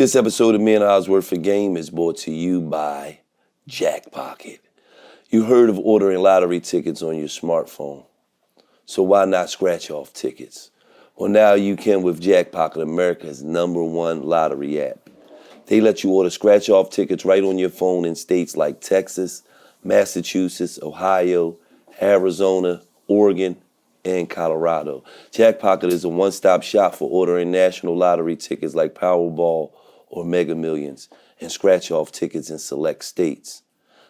This episode of Me and Osworth for Game is brought to you by Jackpocket. You heard of ordering lottery tickets on your smartphone. So why not scratch off tickets? Well, now you can with Jackpocket, America's #1 lottery app. They let you order scratch off tickets right on your phone in states like Texas, Massachusetts, Ohio, Arizona, Oregon, and Colorado. Jackpocket is a one-stop shop for ordering national lottery tickets like Powerball or Mega Millions and scratch-off tickets in select states.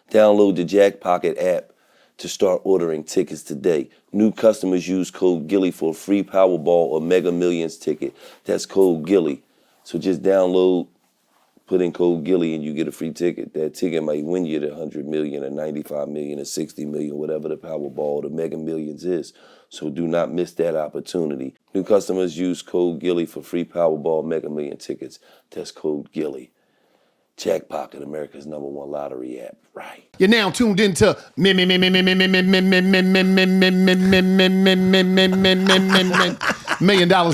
Download the Jackpocket app to start ordering tickets today. New customers use code Gillie for a free Powerball or Mega Millions ticket. That's code Gillie. So just download, put in code Gillie, and you get a free ticket. That ticket might win you the 100 million or 95 million or 60 million, whatever the Powerball or the Mega Millions is. So do not miss that opportunity. New customers use code Gillie for free Powerball Mega Million tickets. That's code Gillie. Jackpocket, America's #1 lottery app. Right. You're now tuned into $1 million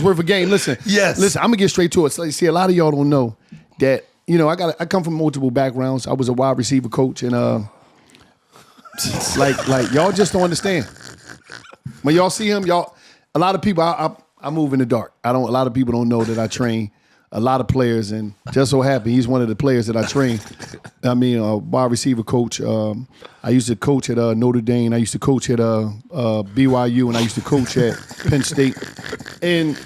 worth of game. Listen, listen. I'm gonna get straight to it. So, see, a lot of y'all don't know that. You know, I come from multiple backgrounds. I was a wide receiver coach, and like y'all just don't understand. When y'all see him, a lot of people, I move in the dark. A lot of people don't know that I train a lot of players, and just so happen he's one of the players that I train. I mean, a wide receiver coach. I used to coach at Notre Dame. I used to coach at BYU, and I used to coach at Penn State. And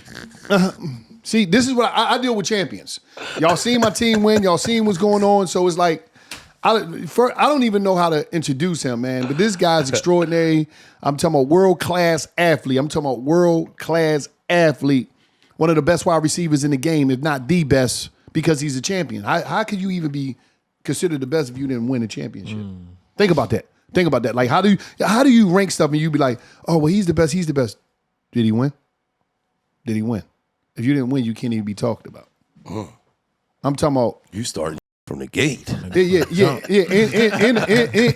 see, this is what I deal with champions. Y'all seen my team win. Y'all seen what's going on. So it's like, I don't even know how to introduce him, man. But this guy's extraordinary. I'm talking about world-class athlete. One of the best wide receivers in the game, if not the best, because he's a champion. How could you even be considered the best if you didn't win a championship? Think about that. Like, how do you rank stuff and you be like, oh, well, he's the best. Did he win? If you didn't win, you can't even be talked about. I'm talking about You starting from the gate. Yeah.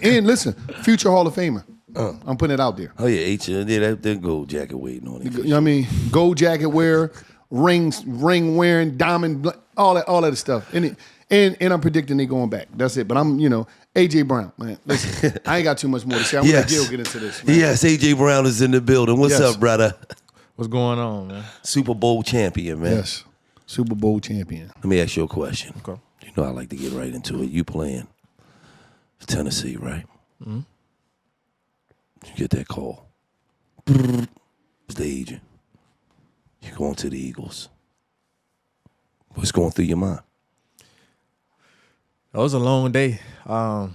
And listen, future Hall of Famer. I'm putting it out there. Oh, yeah, that gold jacket waiting on it. You know what I mean? Gold jacket wearer, ring wearing, diamond, all that stuff. And I'm predicting they going back. That's it. But I'm, A.J. Brown, man. Listen, I ain't got too much more to say. I'm going to let Gil get into this, man. Yes, A.J. Brown is in the building. What's up, brother? What's going on, man? Super Bowl champion, man. Yes, Super Bowl champion. Let me ask you a question. Okay. You know I like to get right into it. You playing for Tennessee, right? Mm-hmm. You get that call. It's the agent. You're going to the Eagles. What's going through your mind? It was a long day. I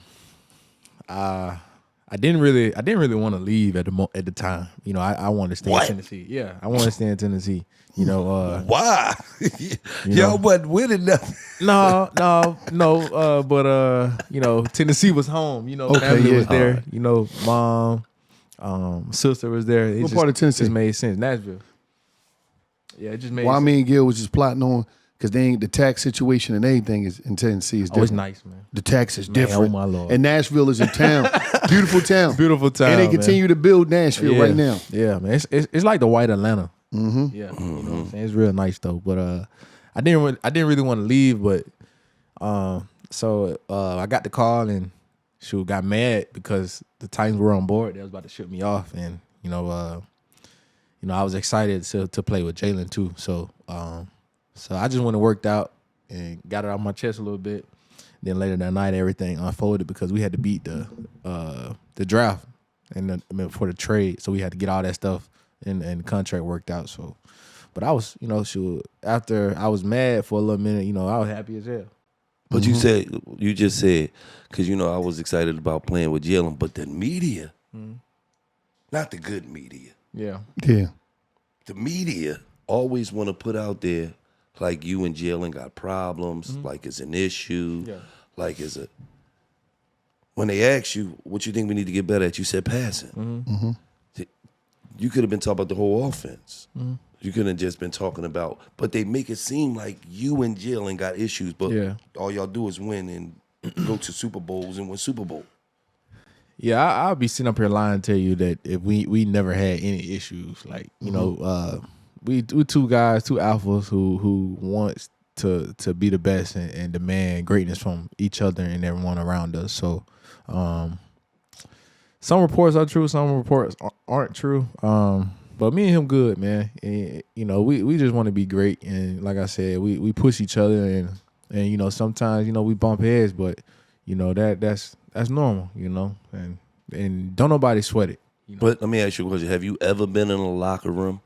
didn't really want to leave at the time. I wanted to stay in Tennessee. Yeah, I wanted to stay in Tennessee. Why? Y'all wasn't winning nothing. No. But Tennessee was home. Family was there. Mom, sister was there. What part of Tennessee? It just made sense. Nashville. Yeah, it just made sense. Well, I mean, Gil was just plotting on, because the tax situation and everything is in Tennessee is different. Oh, it's nice, man. The tax is different. Oh, my Lord. And Nashville is a town. Beautiful town. Beautiful town. And they continue to build Nashville right now. Yeah, man. It's like the white Atlanta. Mm-hmm. Yeah. You know what I'm saying? It's real nice though. But I didn't really want to leave, but so I got the call and she got mad because the Titans were on board. They was about to ship me off, and I was excited to play with Jalen too. So I just went and worked out and got it off my chest a little bit. Then later that night, everything unfolded because we had to beat the draft and for the trade. So we had to get all that stuff and the contract worked out. So, but I was, after I was mad for a little minute, I was happy as hell. But you just said, because I was excited about playing with Jalen, but the media, not the good media. Yeah. The media always want to put out there like you and Jalen got problems, like it's an issue, like it's a. When they ask you what you think we need to get better at, you said passing. You could have been talking about the whole offense. You couldn't have just been talking about, but they make it seem like you and Jalen got issues, but all y'all do is win and go to Super Bowls and win Super Bowl. Yeah, I'll be sitting up here lying to you that if we never had any issues, like we two guys, two alphas who wants to be the best and demand greatness from each other and everyone around us. So some reports are true, some reports aren't true. But me and him good, man. And, you know, we just want to be great. And like I said, we push each other and you know, sometimes, you know, we bump heads, but you know, that's normal, you know, and don't nobody sweat it. You know? But let me ask you a question. Have you ever been in a locker room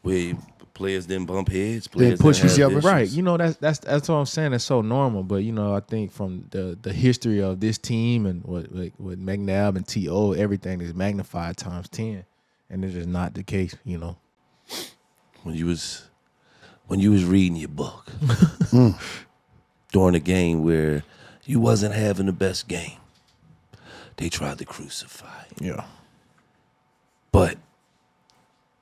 where players didn't bump heads? Players push didn't each have other? issues? Right. You know, that's what I'm saying. It's so normal. But, you know, I think from the history of this team and with McNabb and T.O., everything is magnified times 10. And it's just not the case, you know. When you was reading your book during a game where you wasn't having the best game, they tried to crucify you. Yeah. But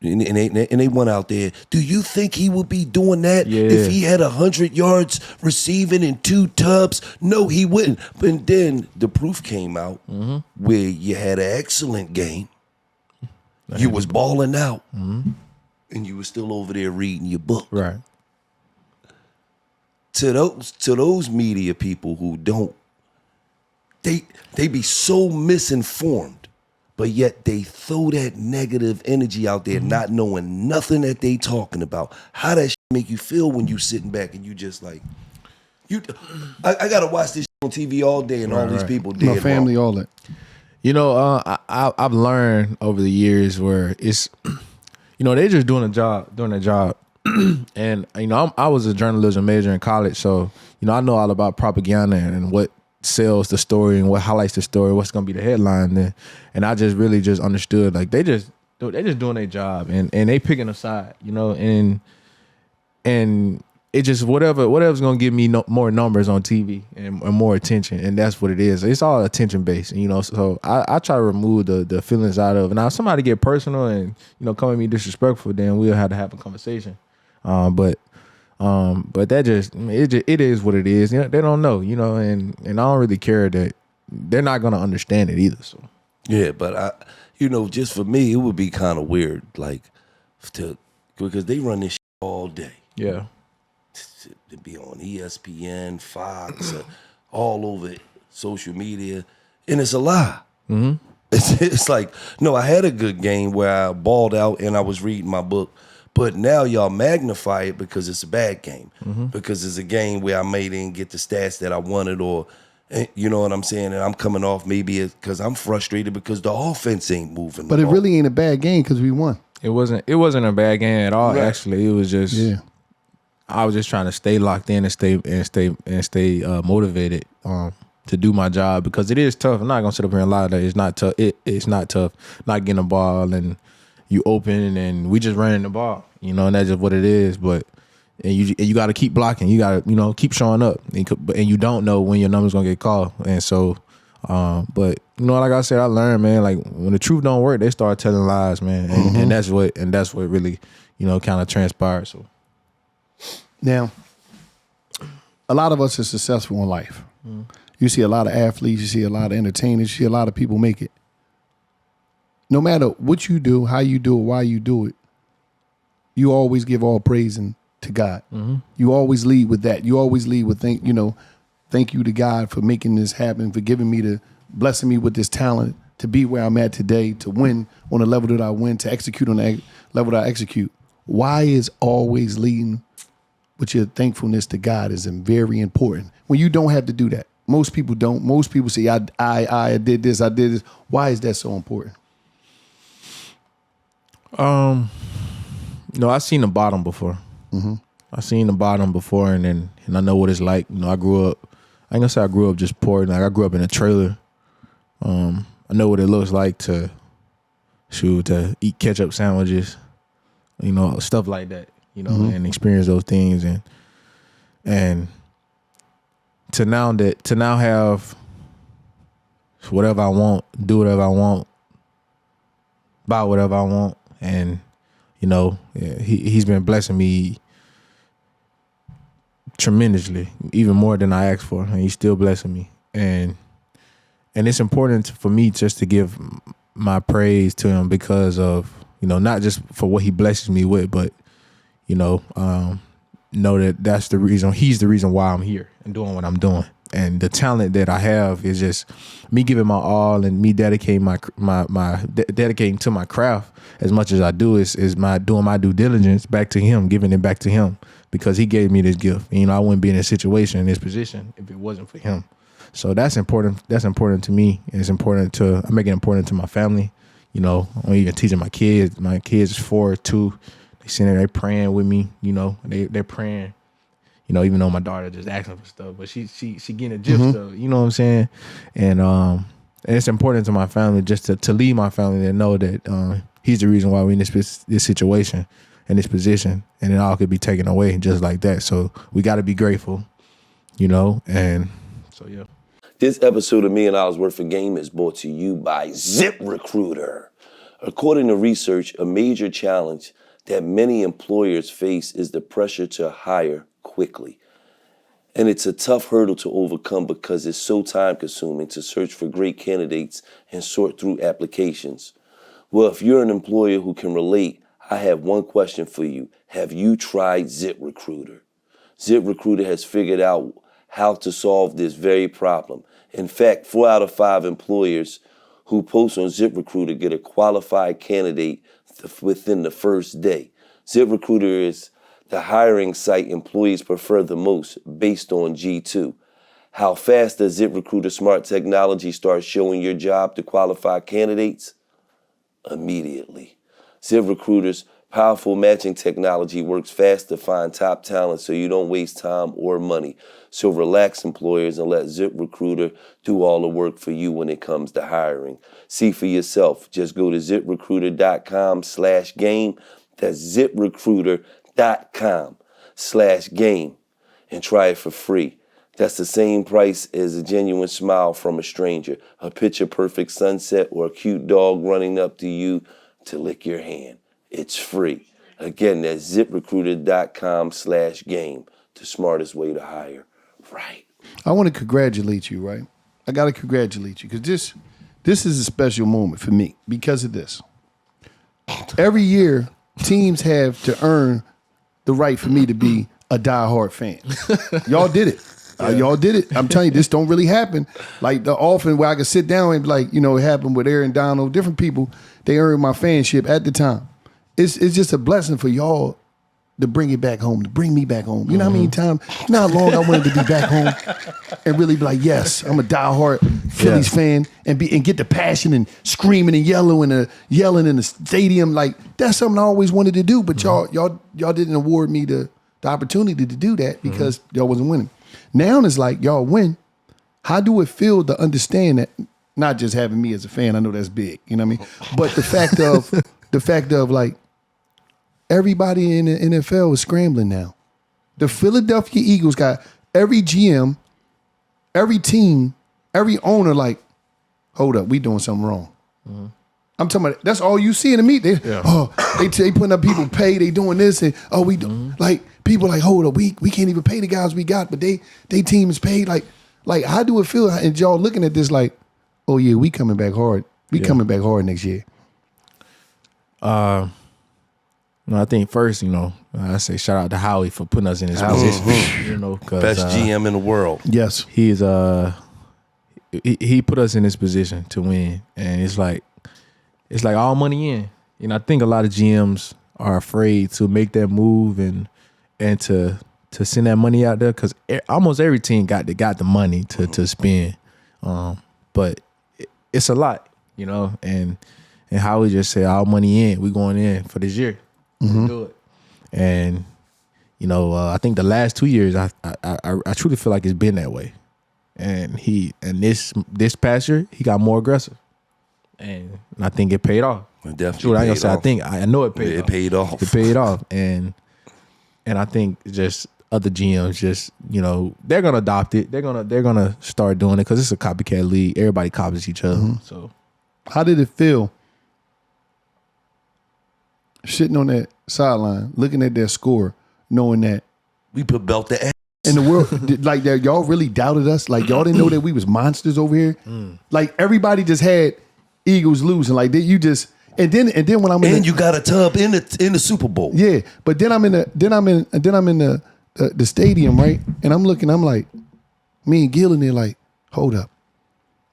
and they went out there. Do you think he would be doing that if he had 100 yards receiving and 2 tubs? No, he wouldn't. But then the proof came out where you had an excellent game. You was balling out, and you was still over there reading your book. Right. To those media people who don't, they be so misinformed, but yet they throw that negative energy out there, not knowing nothing that they talking about. How that shit make you feel when you sitting back and you just like, I gotta watch this shit on TV all day and all these people dead. My family, all that. You know, I've learned over the years where it's, you know, they're just doing their job. And, you know, I was a journalism major in college, so, you know, I know all about propaganda and what sells the story and what highlights the story, what's going to be the headline there. And I just really just understood, like, they just doing their job and they picking a side, you know, and it just whatever's gonna give me more numbers on TV and more attention, and that's what it is. It's all attention based, you know. So I try to remove the feelings out of it. Now, if somebody get personal and, you know, come at me disrespectful, then we'll have to have a conversation. But that it is what it is. You know, they don't know, you know, and I don't really care that they're not gonna understand it either. So Yeah, but you know, just for me, it would be kind of weird, like, because they run this shit all day. yeah. To be on ESPN, Fox, all over social media, and it's a lie. Mm-hmm. It's like, no, I had a good game where I balled out and I was reading my book, but now y'all magnify it because it's a bad game, because it's a game where I may didn't get the stats that I wanted, or, you know what I'm saying, and I'm coming off maybe because I'm frustrated because the offense ain't moving. But it really ain't a bad game because we won. It wasn't a bad game at all. Right. Actually, it was just I was just trying to stay locked in and stay motivated to do my job, because it is tough. I'm not gonna sit up here and lie that it's not tough. It's not tough not getting a ball and you open and we just running the ball, you know, and that's just what it is. But and you got to keep blocking. You got to, you know, keep showing up, and you don't know when your number's gonna get called. And so, but you know, like I said, I learned, man. Like when the truth don't work, they start telling lies, man, and that's what really, you know, kind of transpired. So. Now, a lot of us are successful in life. You see a lot of athletes, you see a lot of entertainers, you see a lot of people make it. No matter what you do, how you do it, why you do it, you always give all praise to God. You always lead with that. You always lead with thank you to God for making this happen, for giving me blessing me with this talent to be where I'm at today, to win on the level that I win, to execute on the level that I execute. Why is always leading with your thankfulness to God is very important when you don't have to do that? Most people don't. Most people say, I did this, I did this. Why is that so important? You know, I've seen the bottom before. I've seen the bottom before, and I know what it's like. You know, I grew up, I ain't gonna say I grew up just poor. Like I grew up in a trailer. I know what it looks like to eat ketchup sandwiches, you know, stuff like that. You know, and experience those things, and to now have whatever I want, do whatever I want, buy whatever I want, and you know, he's been blessing me tremendously, even more than I asked for, and he's still blessing me, and it's important for me just to give my praise to him because of, you know, not just for what he blesses me with, but you know, know that that's the reason. He's the reason why I'm here and doing what I'm doing. And the talent that I have is just me giving my all and me dedicating dedicating to my craft as much as I do is my doing my due diligence back to him, giving it back to him because he gave me this gift. And, I wouldn't be in this situation, in this position if it wasn't for him. So that's important. That's important to me. It's important I make it important to my family. I'm even teaching my kids. My kids is 4, 2. They sitting there, they praying with me. They're praying. Even though my daughter just asking for stuff, but she getting a gist of it, you know what I'm saying? And it's important to my family just to lead my family to know that he's the reason why we're in this situation and this position, and it all could be taken away just like that. So we got to be grateful, and so yeah. This episode of $1 Million Worth of Game is brought to you by ZipRecruiter. According to research, a major challenge that many employers face is the pressure to hire quickly. And it's a tough hurdle to overcome because it's so time consuming to search for great candidates and sort through applications. Well, if you're an employer who can relate, I have one question for you. Have you tried ZipRecruiter? ZipRecruiter has figured out how to solve this very problem. In fact, 4 out of 5 employers who post on ZipRecruiter get a qualified candidate within the first day. ZipRecruiter is the hiring site employees prefer the most based on G2. How fast does ZipRecruiter smart technology start showing your job to qualified candidates? Immediately. ZipRecruiter's powerful matching technology works fast to find top talent so you don't waste time or money. So relax, employers, and let ZipRecruiter do all the work for you when it comes to hiring. See for yourself. Just go to ZipRecruiter.com/game. That's ZipRecruiter.com/game and try it for free. That's the same price as a genuine smile from a stranger, a picture-perfect sunset, or a cute dog running up to you to lick your hand. It's free. Again, that's ZipRecruiter.com/game, the smartest way to hire. Right. I want to congratulate you, right? I got to congratulate you because this is a special moment for me because of this. Every year, teams have to earn the right for me to be a diehard fan. Y'all did it. Y'all did it. I'm telling you, this don't really happen. Like the often where I could sit down and be like, it happened with Aaron Donald, different people, they earned my fanship at the time. It's just a blessing for y'all to bring it back home, to bring me back home. You know how many times, how long I wanted to be back home and really be like, yes, I'm a diehard Phillies fan and get the passion and screaming and yelling in the stadium. Like that's something I always wanted to do, but y'all didn't award me the opportunity to do that because y'all wasn't winning. Now it's like y'all win. How do it feel to understand that? Not just having me as a fan, I know that's big, you know what I mean? But the fact of like everybody in the NFL is scrambling now. The Philadelphia Eagles got every GM, every team, every owner like, hold up, we doing something wrong. I'm talking about that's all you see in the meet. They putting up people pay, they doing this and we do like people like, hold up, we can't even pay the guys we got, but they team is paid. Like how do it feel? And y'all looking at this like, oh yeah, we coming back hard. We coming back hard next year. I think first, I say shout out to Howie for putting us in this position. Best GM in the world. Yes, he's he put us in this position to win, and it's like all money in. I think a lot of GMs are afraid to make that move and to send that money out there because almost every team got the money to spend, but it's a lot, and Howie just said all money in. We going in for this year. To do it. And I think the last 2 years I truly feel like it's been that way. And this past year he got more aggressive. And I think it paid off. It definitely I know it paid off. It paid off. It paid off. And I think just other GMs just, they're gonna adopt it. They're gonna start doing it because it's a copycat league. Everybody copies each other. So how did it feel sitting on that sideline, looking at their score, knowing that we put belt to ass in the world, like that y'all really doubted us, like y'all didn't know that we was monsters over here. Like everybody just had Eagles losing, like you just and then when I'm in you got a tub in the Super Bowl. Yeah, but then I'm in the the stadium, right? And I'm looking, I'm like, me and Gillie, they're like, hold up.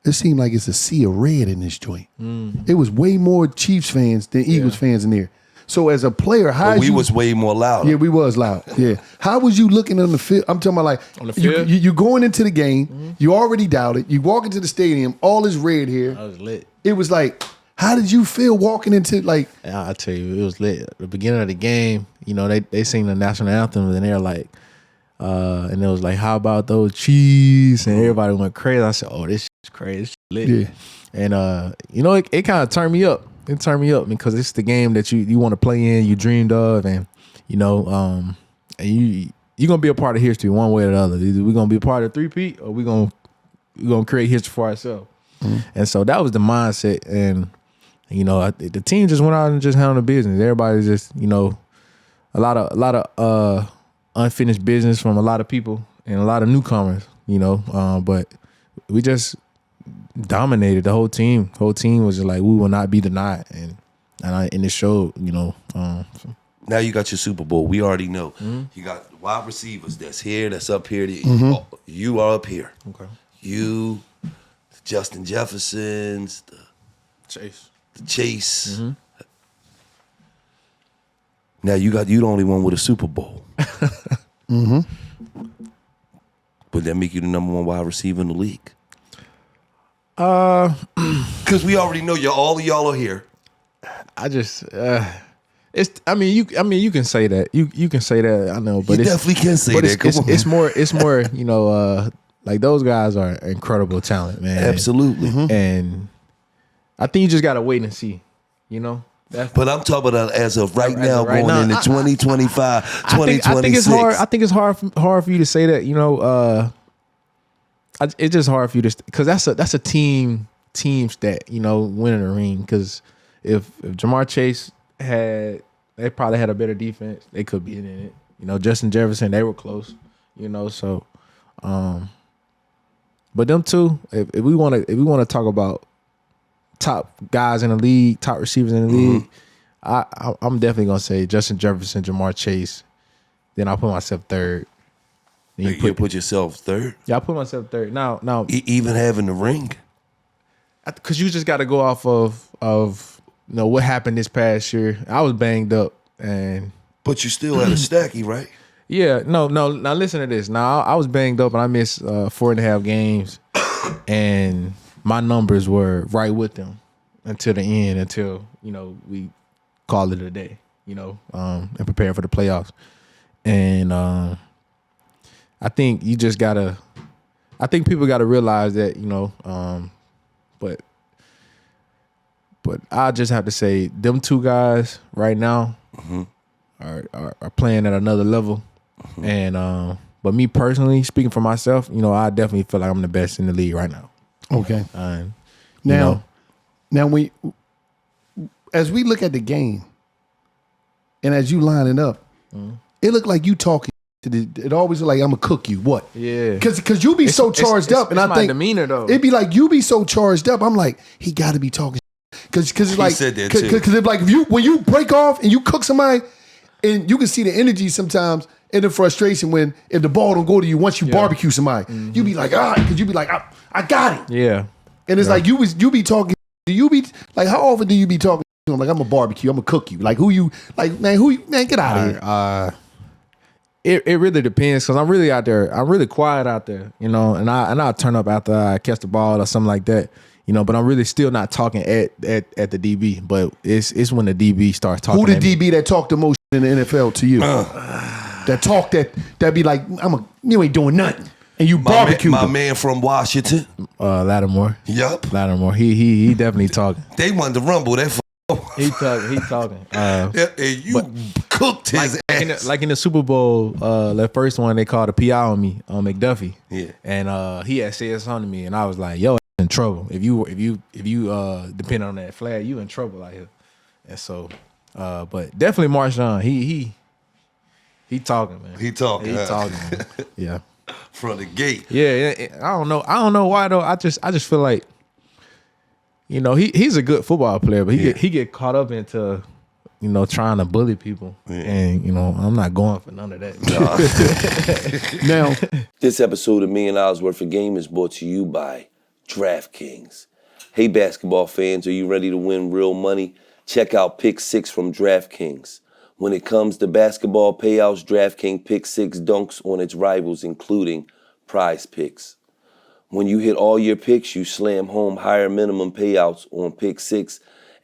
It seemed like it's a sea of red in this joint. It was way more Chiefs fans than Eagles fans in there. So as a player, how we was way more loud. Yeah, we was loud. Yeah. How was you looking on the field? I'm talking about like on the field? You going into the game, you already doubted. You walk into the stadium, all is red here. I was lit. It was like, how did you feel walking into like? I'll tell you, it was lit. At the beginning of the game, you know, they sing the national anthem and they're like, and it was like, how about those Chiefs? And everybody went crazy. I said, oh, this shit's crazy. This shit lit. Yeah. And you know, it kind of turned me up. It turned me up because it's the game that you want to play in, you dreamed of, and you know, and you're gonna be a part of history one way or the other. Either we're gonna be a part of three-peat or we're gonna create history for ourselves. And so that was the mindset. And you know, the team just went out and just handled the business. Everybody just, you know, a lot of unfinished business from a lot of people and a lot of newcomers, you know, but we just dominated the whole team. The whole team was just like, we will not be denied, and it showed, you know. Now you got your Super Bowl. We already know. You got wide receivers that's here, that's up here. You are up here. Okay. You, Justin Jeffersons, the Chase. Now you the only one with a Super Bowl. Would that make you the number one wide receiver in the league? Because we already know all of y'all are here. I just I mean you can say that. You can say that, I know, but you definitely can say that. It's more, you know, like those guys are incredible talent, man. Absolutely. And I think you just gotta wait and see, you know. But I'm talking about as of right now, going into 2025, 2026. I think it's hard for you to say that, you know. It's just hard for you to, because that's a team stat, you know, winning a ring. Because if Jamar Chase they probably had a better defense, they could be in it. You know, Justin Jefferson, they were close, you know. So, but them two, if we want to talk about top guys in the league, top receivers in the league, I'm definitely gonna say Justin Jefferson, Jamar Chase. Then I'll put myself third. You put yourself third? Yeah, I put myself third. Now, even having the ring, because you just got to go off of you know what happened this past year. I was banged up, but you still had a stacky, right? Yeah, no. Now listen to this. Now I was banged up and I missed 4.5 games, and my numbers were right with them until the end. Until, you know, we called it a day. You know, and prepare for the playoffs, and I think you just gotta. I think people gotta realize that, you know. But I just have to say, them two guys right now are playing at another level, and but me personally, speaking for myself, you know, I definitely feel like I'm the best in the league right now. Okay. Now as we look at the game, and as you line it up, it looked like you talking. It always like, I'm gonna cook you. What? Yeah. Because you be so charged up, and I think demeanor though. It'd be like you be so charged up. I'm like, he got to be talking. Because it's like, because it's like when you break off and you cook somebody, and you can see the energy sometimes and the frustration if the ball don't go to you once you barbecue somebody, you be like, because you be like, I got it. Yeah. And it's like you be talking. Do you be like, how often do you be talking to him? Like, I'm a barbecue, I'm gonna cook you. Like, who you like, man? Get out of here. It really depends, because I'm really out there. I'm really quiet out there, you know, and I'll turn up after I catch the ball or something like that, you know. But I'm really still not talking at the DB. But it's when the DB starts talking. Who the DB that talk the most in the NFL to you? That be like, you ain't doing nothing, and you barbecue. My man from Washington, Lattimore. Yup, Lattimore. He definitely talking. They wanted to rumble that. He talking. And you cooked his ass. Like in the Super Bowl, that first one they called a PI on me, on McDuffie. Yeah. And he had said something to me, and I was like, "Yo, in trouble. If you depend on that flag, you in trouble out here." And so, but definitely Marshawn. He talking, man. He talking. Man. Yeah. From the gate. Yeah. I don't know why though. I just feel like, you know, he's a good football player, but he get caught up into trying to bully people. And, I'm not going for none of that. Now, This episode of $1 Million Worth of Game is brought to you by DraftKings. Hey, basketball fans, are you ready to win real money? Check out Pick 6 from DraftKings. When it comes to basketball payouts, DraftKings Pick 6 dunks on its rivals, including Prize Picks. When you hit all your picks, you slam home higher minimum payouts on Pick 6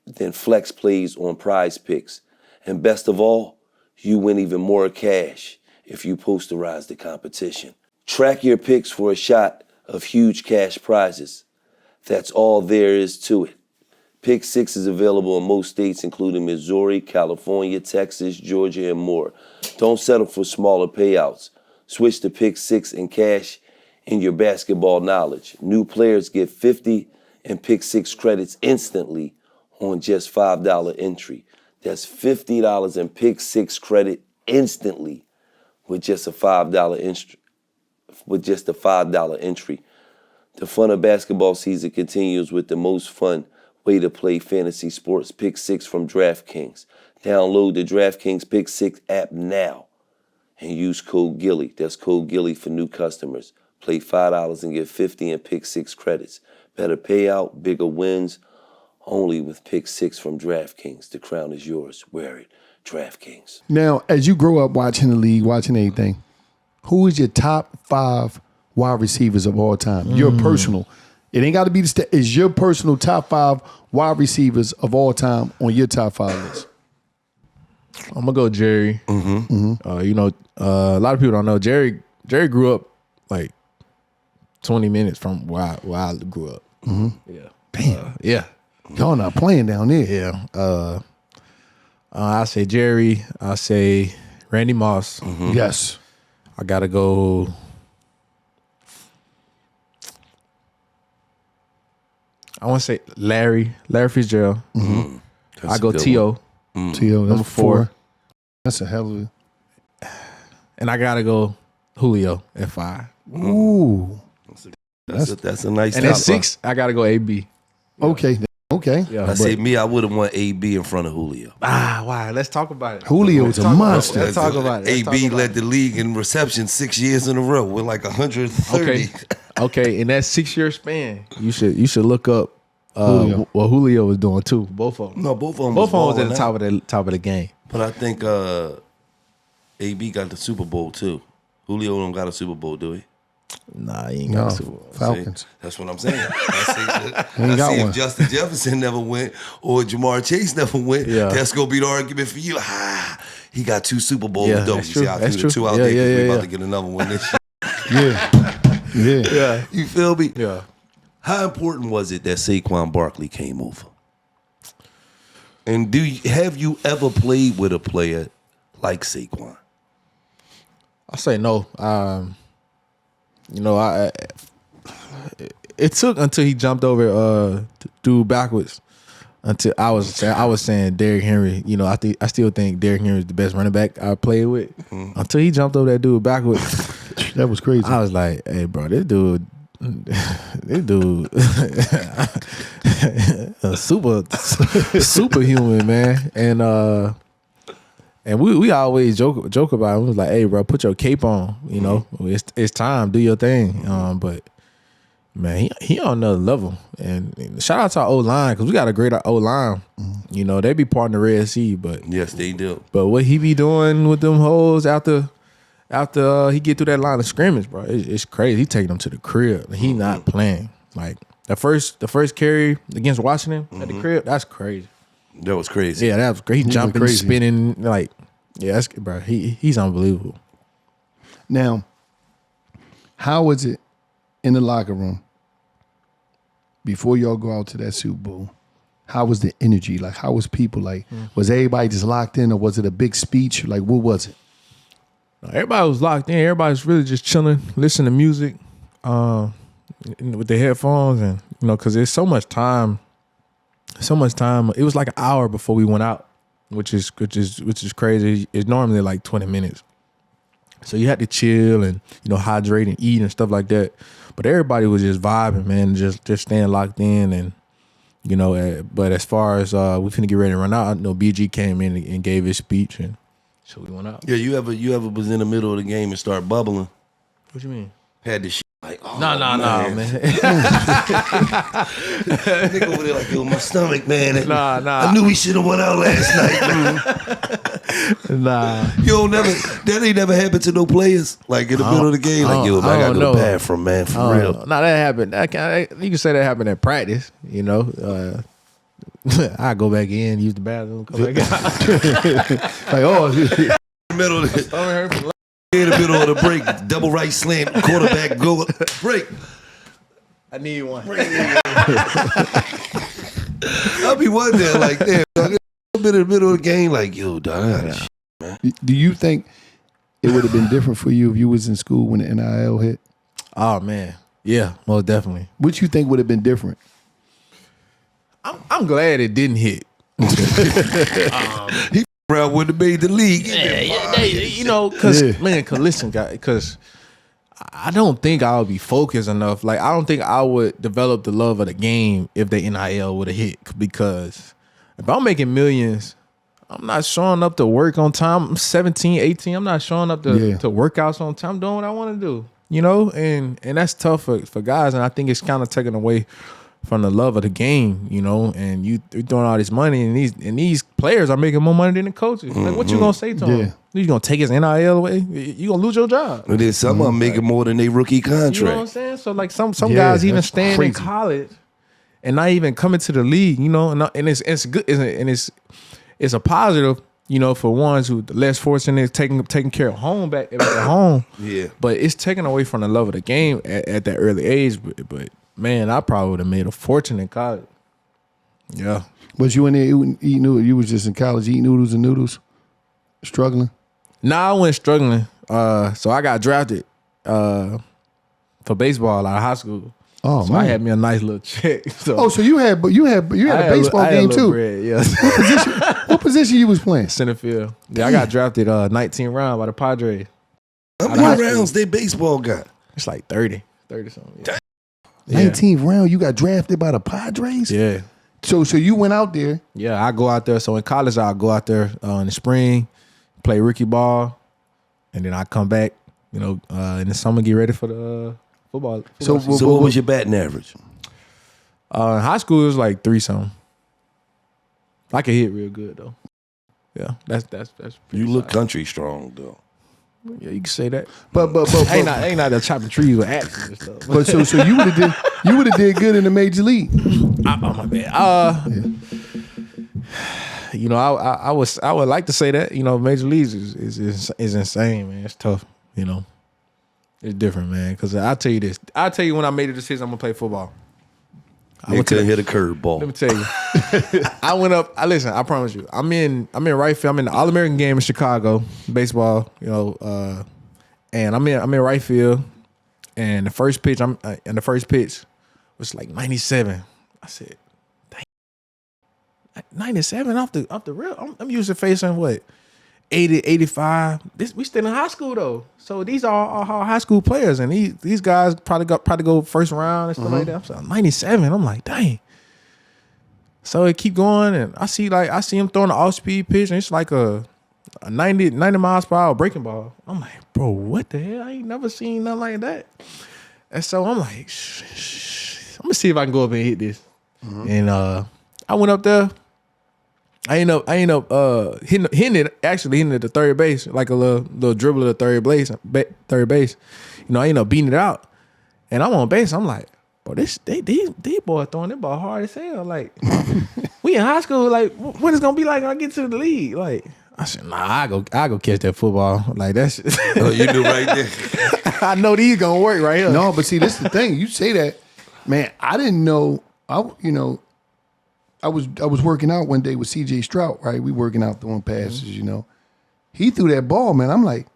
than flex plays on Prize Picks. And best of all, you win even more cash if you posterize the competition. Track your picks for a shot of huge cash prizes. That's all there is to it. Pick 6 is available in most states, including Missouri, California, Texas, Georgia, and more. Don't settle for smaller payouts. Switch to Pick 6 and cash in your basketball knowledge. New players get 50 in Pick 6 credits instantly on just $5 entry. That's $50 in Pick 6 credit instantly with just a $5 entry. The fun of basketball season continues with the most fun way to play fantasy sports, Pick 6 from DraftKings. Download the DraftKings Pick 6 app now and use code Gillie. That's code Gillie for new customers. Play $5 and get 50 in Pick 6 credits. Better payout, bigger wins, only with Pick 6 from DraftKings. The crown is yours. Wear it. DraftKings. now, as you grow up watching the league, watching anything, who is your top 5 wide receivers of all time? Your personal. It ain't got to be it's your personal top 5 wide receivers of all time on your top 5 list. I'm going to go Jerry. A lot of people don't know. Jerry grew up like 20 minutes from where I grew up. Yeah. Damn. Yeah. Y'all not playing down there. Yeah. I say Jerry. I say Randy Moss. Yes. I got to go. I want to say Larry Fitzgerald. I go T.O. T.O. Number 4. That's a hell of a... And I got to go Julio at 5. Ooh. That's a nice And top at 6, I got to go A.B. Okay. Okay. Yeah, I say me, I would have won A.B. in front of Julio. Why? Let's talk about it. Julio's a monster. Let's talk about it. A.B. led the league in reception 6 years in a row with like 130. Okay. In that 6-year span, you should look up Julio. what Julio was doing too. Both of them. No, both of them Both of them was balling at the top of the game. But I think A.B. got the Super Bowl too. Julio don't got a Super Bowl, do he? Nah, he ain't No, got a Super Bowl. Falcons. See, that's what I'm saying. I got see one. if Justin Jefferson never went or Jamar Chase never went, Yeah. that's going to be the argument for you. He got 2 Super Bowls. Yeah, Though. that's You true. see, I That's threw the true. 2 out Yeah, there because yeah, we're yeah, about yeah. to get another one this Yeah. year. Yeah. You feel me? Yeah. How important was it that Saquon Barkley came over? And have you ever played with a player like Saquon? I say no. It took until he jumped over dude backwards until I was saying Derrick Henry. I still think Derrick Henry is the best running back I played with. Until he jumped over that dude backwards, That was crazy. I was like, hey bro, this dude a superhuman, man. And we always joke about it. We was like, hey bro, put your cape on, it's time, do your thing. But man, he on another level. And shout out to our O-line, because we got a great O-line. They be part of the Red Sea, but Yes, they do. but what he be doing with them hoes after he get through that line of scrimmage, bro, it's crazy. He taking them to the crib. He not playing. Like the first carry against Washington at the crib, that's crazy. That was crazy. Yeah, that was great. He jumping, crazy. spinning, like, yeah, that's bro. He's unbelievable. Now, how was it in the locker room before y'all go out to that Super Bowl? How was the energy? Like, how was people? Like, was everybody just locked in, or was it a big speech? Like, what was it? Everybody was locked in. Everybody's really just chilling, listening to music with their headphones, and because there's so much time. It was like an hour before we went out, which is crazy. It's normally like 20 minutes, so you had to chill and hydrate and eat and stuff like that. But everybody was just vibing, man, just staying locked in, and You know, but as far as we finna get ready to run out, I know BG came in and gave his speech, and so we went out. Yeah, you ever was in the middle of the game and start bubbling? What you mean? Had this shit like, oh, No, man. Nigga over there like, yo, my stomach, man. Nah. I knew we should have went out last night, man. Nah. That ain't never happened to no players. Like in the middle of the game, like, yo, man, I gotta go to the bathroom, man, for real. No, that happened. You can say that happened at practice, you know. I go back in, use the bathroom, come back out. Like, oh, In the middle of the break, double right slam, quarterback go break. I need one. I'll be wondering, like, damn, dog, a bit in the middle of the game, like, yo, dog, I gotta shit, man. do you think it would have been different for you if you was in school when the NIL hit? Oh man, yeah, most definitely. What you think would have been different? I'm glad it didn't hit. He around with the made the league. You know, cause listen, guys, because I don't think I would be focused enough. Like, I don't think I would develop the love of the game if the NIL would have hit. Because if I'm making millions, I'm not showing up to work on time. I'm 17, 18. I'm not showing up to workouts on time. I'm doing what I want to do. You know, and that's tough for guys. And I think it's kind of taken away from the love of the game, you know, and you're throwing all this money, and these players are making more money than the coaches. Like, what you gonna say to them? You gonna take his NIL away? You gonna lose your job? And then some of them making more than their rookie contract. You know what I'm saying? So like some guys even staying in college and not even coming to the league, you know, and it's good, and it's a positive, you know, for ones who less fortunate, taking care of home back at home. Yeah, but it's taken away from the love of the game at that early age, but man, I probably would have made a fortune in college. Yeah. Was you in there eating noodles? You was just in college eating noodles, struggling? Nah, I wasn't struggling. So I got drafted for baseball out of high school. Oh, so man. I had me a nice little check. So you had a baseball game too. Bread, yeah. What position you was playing? Center field. Yeah, I got drafted 19th round by the Padres. How many rounds they baseball got? It's like 30 something. Yeah. 19th round, you got drafted by the Padres? Yeah. So you went out there? Yeah, I go out there. So in college, I'll go out there in the spring, play rookie ball, and then I come back, you know, in the summer, get ready for the football. So what was your batting average? In high school, it was like 3-something. I can hit real good though. Yeah, that's. You look country strong though. Yeah, you can say that. But ain't not there chopping trees with axes and stuff. But so you would have did good in the major league. Oh my bad. You know, I would like to say that. You know, major leagues is insane, man. It's tough. You know, it's different, man. Because I tell you this. I tell you when I made a decision, I'm gonna play football. I couldn't hit a curveball. Let me tell you. I went up. Listen, I promise you. I'm in right field. I'm in the All-American game in Chicago, baseball. You know, and I'm in right field. And the first pitch, was like 97. I said, dang, 97 off the real. I'm used to facing what, 80, 85. We still in high school though. So these are our high school players, and these guys probably go first round and stuff like that. I'm 97. I'm like, dang. So it keep going, and I see him throwing an off-speed pitch, and it's like a 90 miles per hour breaking ball. I'm like, bro, what the hell? I ain't never seen nothing like that. And so I'm like, I'm gonna see if I can go up and hit this. And I went up there. I end up hitting it at the third base, like a little dribble to the third base. You know, I end up beating it out, and I'm on base. I'm like, bro, these boys throwing that ball hard as hell. Like, we in high school. Like, what it's gonna be like when I get to the league? Like, I said, nah, I go catch that football. Like, that's oh, you knew right there. I know these gonna work right here. No, but see, this is the thing. You say that, man. I didn't know. I was working out one day with CJ Stroud, right? We working out throwing passes, you know. He threw that ball, man. I'm like,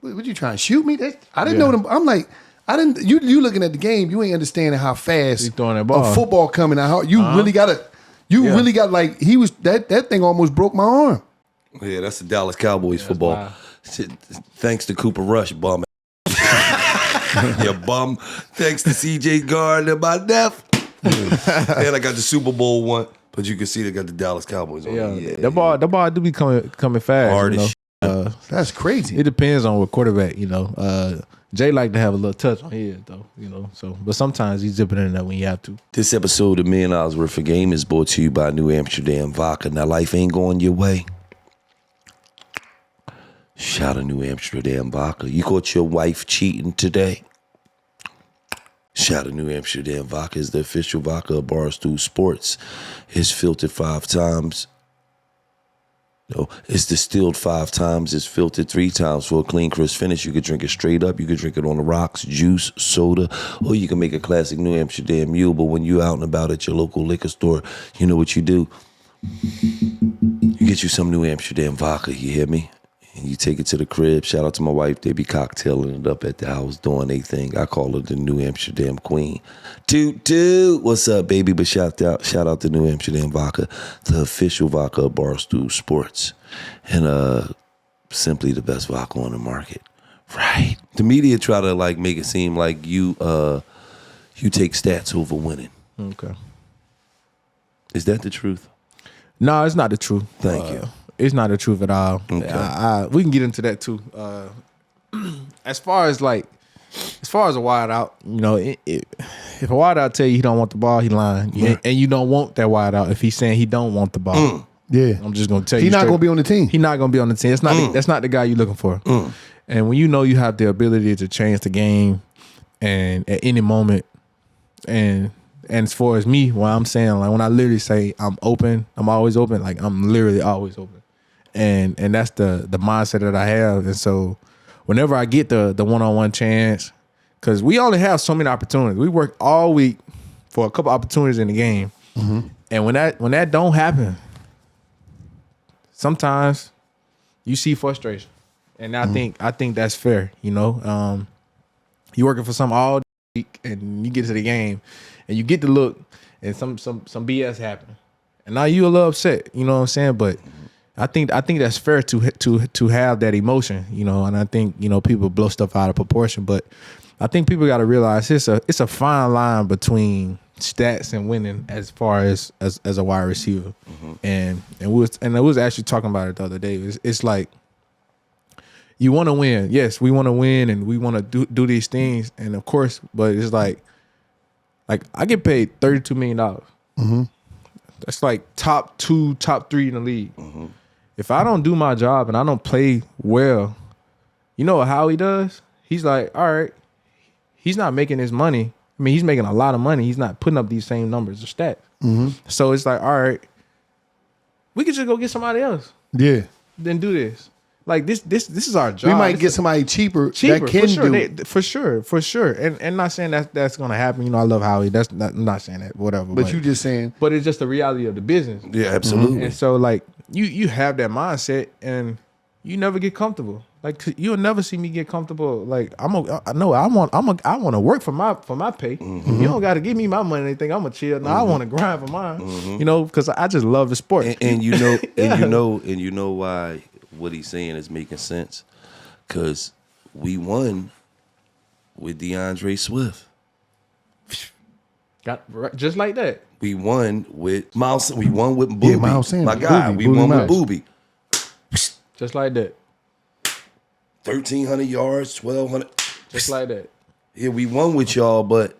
what you trying to shoot me? I didn't know them. I'm like, I didn't. You looking at the game, you ain't understanding how fast he throwing that ball. A football coming out. How you really gotta. Really got like he was that thing almost broke my arm. Yeah, that's the Dallas Cowboys football. Wow. Thanks to Cooper Rush, bum. You bum. Thanks to CJ Gardner, my death. And I got the Super Bowl one, but you can see they got the Dallas Cowboys on it. Yeah, the ball do be coming fast. Hard you know? as That's crazy. It depends on what quarterback, you know. Jay like to have a little touch on his though, you know. So, but sometimes he's zipping in there when you have to. This episode of $1 Million Worth of Game is brought to you by New Amsterdam Vodka. Now, life ain't going your way. Shout out New Amsterdam Vodka. You caught your wife cheating today? Shout out New Amsterdam Vodka is the official vodka of Barstool Sports. It's filtered 5 times. No, it's distilled 5 times. It's filtered 3 times for a clean, crisp finish. You could drink it straight up. You could drink it on the rocks, juice, soda, or you can make a classic New Amsterdam mule. But when you're out and about at your local liquor store, you know what you do? You get you some New Amsterdam vodka, you hear me? And you take it to the crib. Shout out to my wife. They be cocktailing it up at the house, doing their thing. I call her the New Amsterdam Queen. Toot. What's up, baby? But shout out to New Amsterdam Vodka, the official vodka of Barstool Sports. And simply the best vodka on the market. Right. The media try to like make it seem like you take stats over winning. Okay. Is that the truth? No, it's not the truth. Thank you. It's not the truth at all. Okay. We can get into that too. As far as a wide out, you know, if a wide out tell you he don't want the ball, he lying, and you don't want that wide out if he's saying he don't want the ball. Yeah, I'm just gonna tell you, he's not gonna be on the team. He's not gonna be on the team. That's not the guy you're looking for. And when you know you have the ability to change the game, and at any moment, and as far as me, what I'm saying, like when I literally say I'm open, I'm always open. Like I'm literally always open. And that's the mindset that I have. And so whenever I get the one-on-one chance, because we only have so many opportunities. We work all week for a couple opportunities in the game. Mm-hmm. And when that don't happen, sometimes you see frustration. And I think that's fair, you know. You working for something all week and you get to the game and you get to look and some BS happen. And now you a little upset, you know what I'm saying? But I think that's fair to have that emotion, you know, and I think, you know, people blow stuff out of proportion, but I think people got to realize it's a fine line between stats and winning as far as a wide receiver. Mm-hmm. And I was actually talking about it the other day. It's like you want to win. Yes, we want to win and we want to do these things, and of course, but it's like I get paid $32 million. Mm-hmm. That's like top 2, top 3 in the league. Mm-hmm. If I don't do my job and I don't play well, you know how he does? He's like, all right, he's not making his money. I mean, he's making a lot of money. He's not putting up these same numbers or stats. Mm-hmm. So it's like, all right, we could just go get somebody else. Yeah. Then do this. Like this is our job. We might get somebody cheaper that can do it. For sure. And not saying that's gonna happen. You know, I love Howie. I'm not saying that, whatever. But you just saying. But it's just the reality of the business. Yeah, absolutely. Mm-hmm. And so like you have that mindset and you never get comfortable. Like you'll never see me get comfortable. Like I want to work for my pay. Mm-hmm. You don't got to give me my money or anything. I'm gonna chill. No, I want to grind for mine. Mm-hmm. You know, because I just love the sport. And you know, and you know why what he's saying is making sense, because we won with DeAndre Swift. Got just like that. We won with Miles. We won with Booby. Yeah, Miles Sanders. My guy. We won with Booby. Just like that. 1,300 yards, 1,200. Just like that. Yeah, we won with y'all, but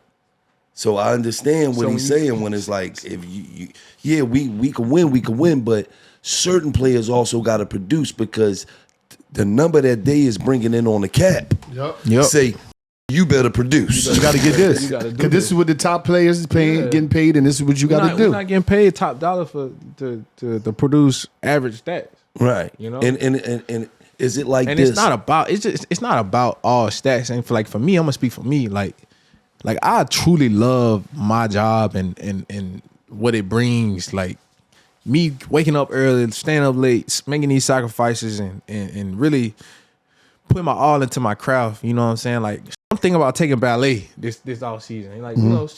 so I understand what he's saying when it's like, if we can win, but certain players also got to produce, because the number that they is bringing in on the cap. Yep. Say, you better produce. You got to get this. Because this is what the top players is getting paid, and this is what you got to do. We're not getting paid top dollar to produce average stats. Right. You know? And is it like and this? It's not about all stats. And for me, I'm gonna speak for me. Like I truly love my job and what it brings. Like me waking up early, staying up late, making these sacrifices and really putting my all into my craft. You know what I'm saying? Like I'm thinking about taking ballet this all season. Like you know,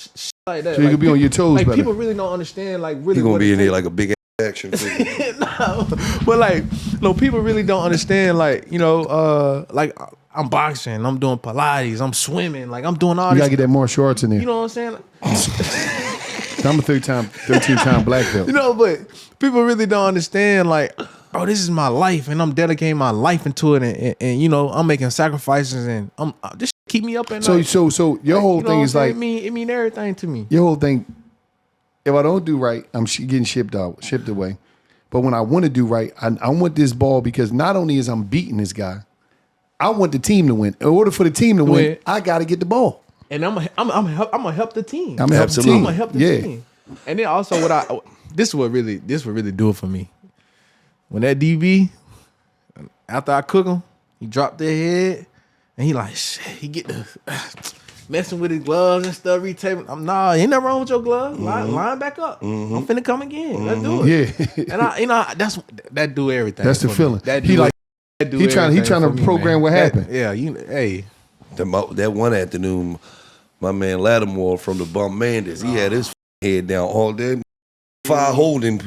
like that. So you can be on your toes. Like better. people really don't understand. Like really, you're gonna be in there like a big action figure. No, but like, no, people really don't understand. Like, you know, like I'm boxing, I'm doing Pilates, I'm swimming, like I'm doing all. You this. gotta get that more shorts in there. You know what I'm saying? I'm a 13-time black belt. You know, but people really don't understand, like, bro, this is my life, and I'm dedicating my life into it, and you know, I'm making sacrifices, and this keep me up at night. So your whole thing is like, it mean everything to me. your whole thing, if I don't do right, I'm getting shipped away. But when I want to do right, I want this ball because not only is I'm beating this guy, I want the team to win. In order for the team to win, I got to get the ball. And I'm gonna help the team. I'm gonna help the team. I'm gonna help the team. And then also this would really do it for me. When that DB, after I cook him, he dropped their head, and he like, shit, he get the messing with his gloves and stuff, retaping. Ain't nothing wrong with your gloves. Line back up. I'm finna come again. Let's do it. Yeah. And that do everything. That's the feeling. He trying to program what happened. That one afternoon, my man Lattimore from the Bump Mandis, he had his head down all day. Fire holding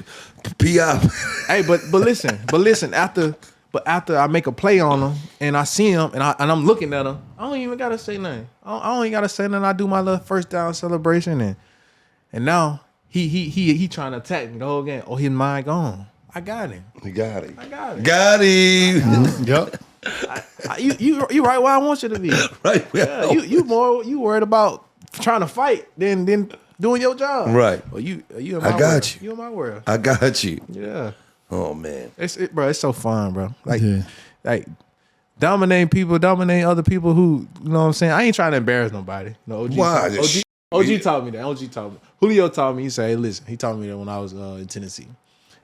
PI. Hey, but listen, after I make a play on him and I see him and I'm looking at him, I don't even gotta say nothing. I don't even gotta say nothing. I do my little first down celebration and now he trying to attack me the whole game. Oh, his mind gone. I got him. You got him. I got him. Got him. Yep. You right where I want you to be. Right. Yeah, you worried about trying to fight than doing your job. Right. Well, you in my I got world. you. You in my world. I got you. Yeah. Oh man. Bro, it's so fun, bro. Like dominate other people who, you know what I'm saying? I ain't trying to embarrass nobody. No, OG. Why? OG taught me that. OG taught me. Julio taught me. He said, hey, listen, he taught me that when I was in Tennessee. He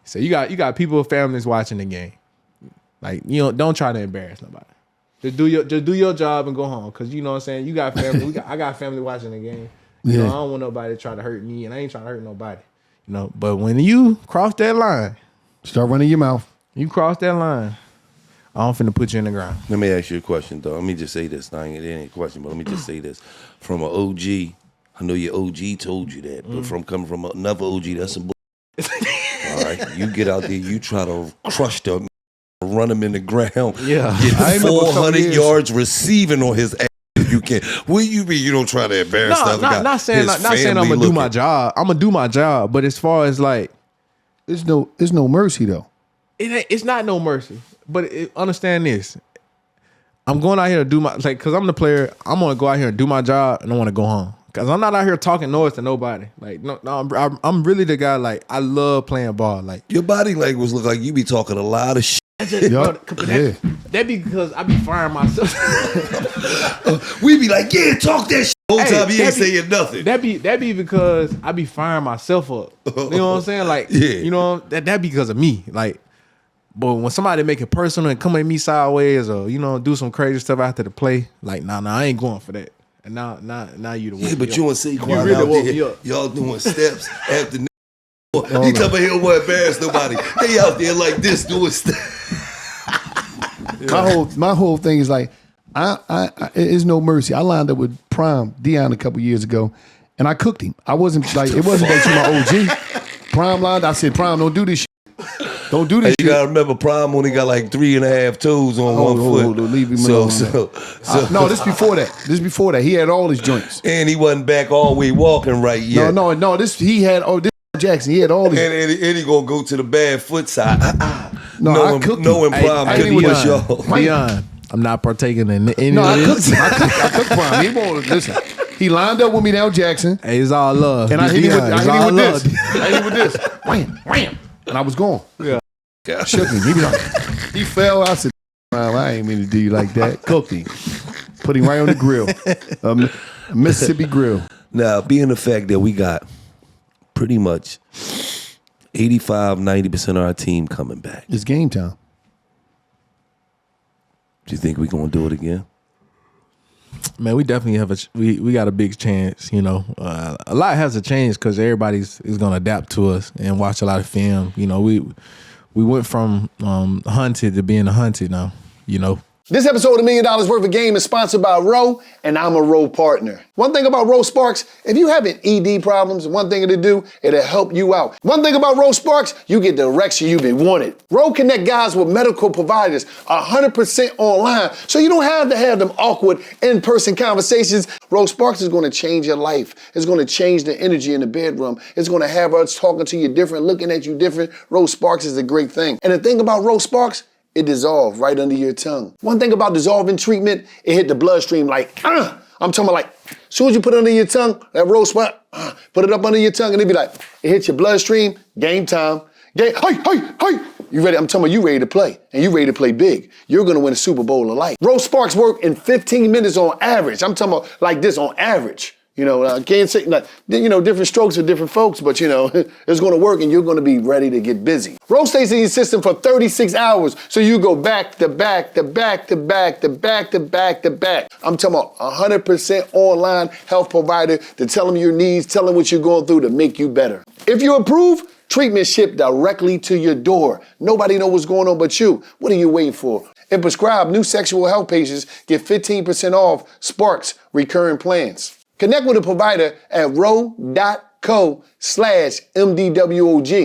said, you got people, families watching the game. Like, don't try to embarrass nobody. Just do your job and go home. Cause you know what I'm saying? You got family. I got family watching the game. You know, I don't want nobody to try to hurt me, and I ain't trying to hurt nobody. You know, but when you cross that line, start running your mouth. You cross that line, I don't finna put you in the ground. Let me ask you a question, though. Let me just say this. It ain't a question, but let me just say this. From an OG, I know your OG told you that, but coming from another OG, that's some bull. All right, you get out there, you try to crush them, run him in the ground. Yeah, get 400 yards receiving on his ass. You can. What you mean? You don't try to embarrass the other guy? Not saying I'm gonna do my job. I'm gonna do my job, but as far as like, there's no mercy though. It's not no mercy. But understand this. I'm going out here to do my because I'm the player. I'm gonna go out here and do my job, and I want to go home. Cause I'm not out here talking noise to nobody. Like no, I'm really the guy. Like I love playing ball. Like your body language look like you be talking a lot of shit. That be because I be firing myself. We be like, yeah, talk that shit. Whole time you ain't saying nothing. That be because I be firing myself up. You know what I'm saying? Like, you know that be because of me. Like, but when somebody make it personal and come at me sideways or do some crazy stuff after the play, like, nah, I ain't going for that. And now you the one. Yeah, but you want to say you really woke me up. Y'all doing steps after. He talking about he don't want to embarrass nobody. They out there like this doing steps. My whole thing is like, it's no mercy. I lined up with Prime Dion a couple years ago, and I cooked him. I wasn't like it wasn't that you my OG. Prime lined. I said, Prime, don't do this shit. Don't do this shit. You gotta remember, Prime only got like 3.5 toes on one foot. Leave him alone. No, this before that. He had all his joints, and he wasn't back all the way walking right yet. No. He had Jackson. He had all his. And he gonna go to the bad foot side. I cooked him. Knowing Prime couldn't push y'all. Dion, I'm not partaking in any of this. I cooked Prime. He won't listen. He lined up with me down Jackson. Hey, it's all love. And I hit him with this. Wham. And I was gone. Yeah. I shook him. He fell. I said, Prime, I ain't mean to do you like that. Cooked him. Put him right on the grill. Mississippi grill. Now, being the fact that we got pretty much 85-90% of our team coming back. It's game time. Do you think we're going to do it again? Man, we definitely have we got a big chance. A lot has to change because everybody's is going to adapt to us and watch a lot of film. We went from hunted to being hunted now. This episode of $1 Million Worth of Game is sponsored by Roe, and I'm a Roe partner. One thing about Roe Sparks, if you having ED problems, one thing it'll do, it'll help you out. One thing about Roe Sparks, you get the direction you've been wanted. Roe connect guys with medical providers 100% online, so you don't have to have them awkward in-person conversations. Roe Sparks is gonna change your life. It's gonna change the energy in the bedroom. It's gonna have us talking to you different, looking at you different. Roe Sparks is a great thing. And the thing about Roe Sparks, it dissolves right under your tongue. One thing about dissolving treatment, it hit the bloodstream like, I'm talking about like, as soon as you put it under your tongue, that Roe Spark, put it up under your tongue, and it be like, it hits your bloodstream, game time. Hey. You ready? I'm talking about you ready to play, and you ready to play big. You're gonna win a Super Bowl of life. Roe Sparks work in 15 minutes on average. I'm talking about like this on average. You know, I can't say, like, you know, different strokes for different folks, but you know, it's gonna work and you're gonna be ready to get busy. Roe stays in your system for 36 hours, so you go back to back to back to back to back to back to back. I'm talking about 100% online health provider to tell them your needs, tell them what you're going through to make you better. If you approve, treatment shipped directly to your door. Nobody knows what's going on but you. What are you waiting for? And prescribe new sexual health patients get 15% off Sparks recurring plans. Connect with a provider at roe.co/MDWOG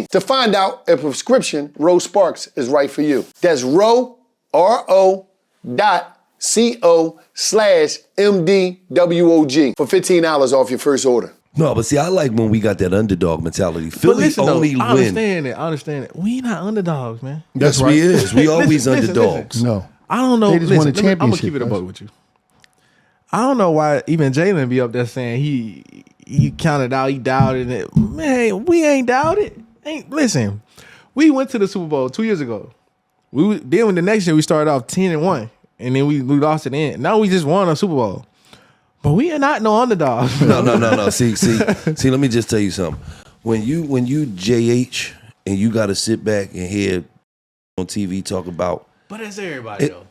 to find out if prescription Roe Sparks is right for you. That's roe.co/MDWOG for $15 off your first order. No, but see, I like when we got that underdog mentality. Philly only win. I understand it. We not underdogs, man. That's right. We is. We always underdogs. No. I don't know. They just won a championship. I'm gonna keep it a buck with you. I don't know why even Jalen be up there saying he counted out, he doubted it. Man, we ain't doubted. Listen, we went to the Super Bowl 2 years ago. Then the next year we started off 10-1, and then we lost at the end. Now we just won a Super Bowl. But we are not no underdogs. No. See, let me just tell you something. When you JH and you gotta sit back and hear on TV talk about, but that's everybody though.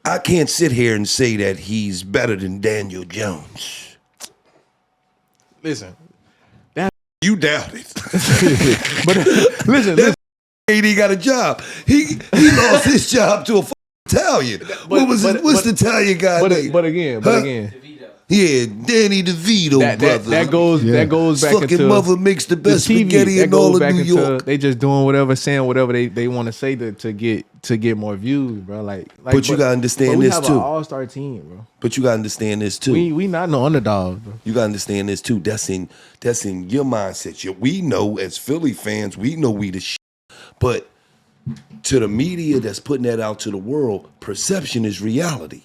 I can't sit here and say that he's better than Daniel Jones. Listen, you doubt it. But listen. He got a job. He lost his job to a Italian. What's the Italian guy name? But again. Yeah, Danny DeVito, brother. That goes back fucking into mother makes the best the TV. spaghetti in all of New York. They just doing whatever, saying whatever they want to say to get more views, bro. But you gotta understand this too. We have an all-star team, bro. But you gotta understand this too. We not no underdogs, bro. You gotta understand this too. That's in your mindset. We know as Philly fans, we know we the shit. But to the media that's putting that out to the world, perception is reality.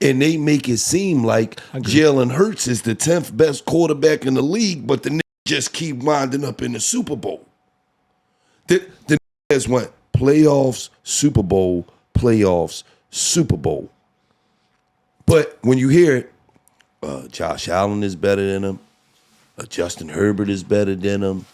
And they make it seem like Jalen Hurts is the 10th best quarterback in the league, but the niggas just keep winding up in the Super Bowl. The niggas went playoffs, Super Bowl, playoffs, Super Bowl. But when you hear it, Josh Allen is better than him, Justin Herbert is better than him,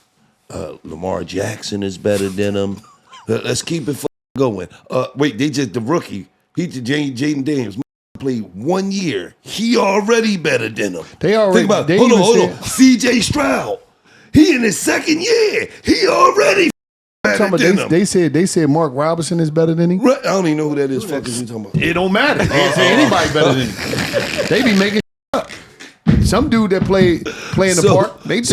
Lamar Jackson is better than him. Let's keep it going. Wait, the rookie, Jaden Daniels. Played 1 year. He already better than him. Think about hold on. CJ Stroud. He in his second year. He already better than him. They said Mark Robinson is better than him. Right. I don't even know who that is. Fuck is you talking about? It don't matter. They ain't say anybody better than him. They be making up. Some dude that play in the park. They just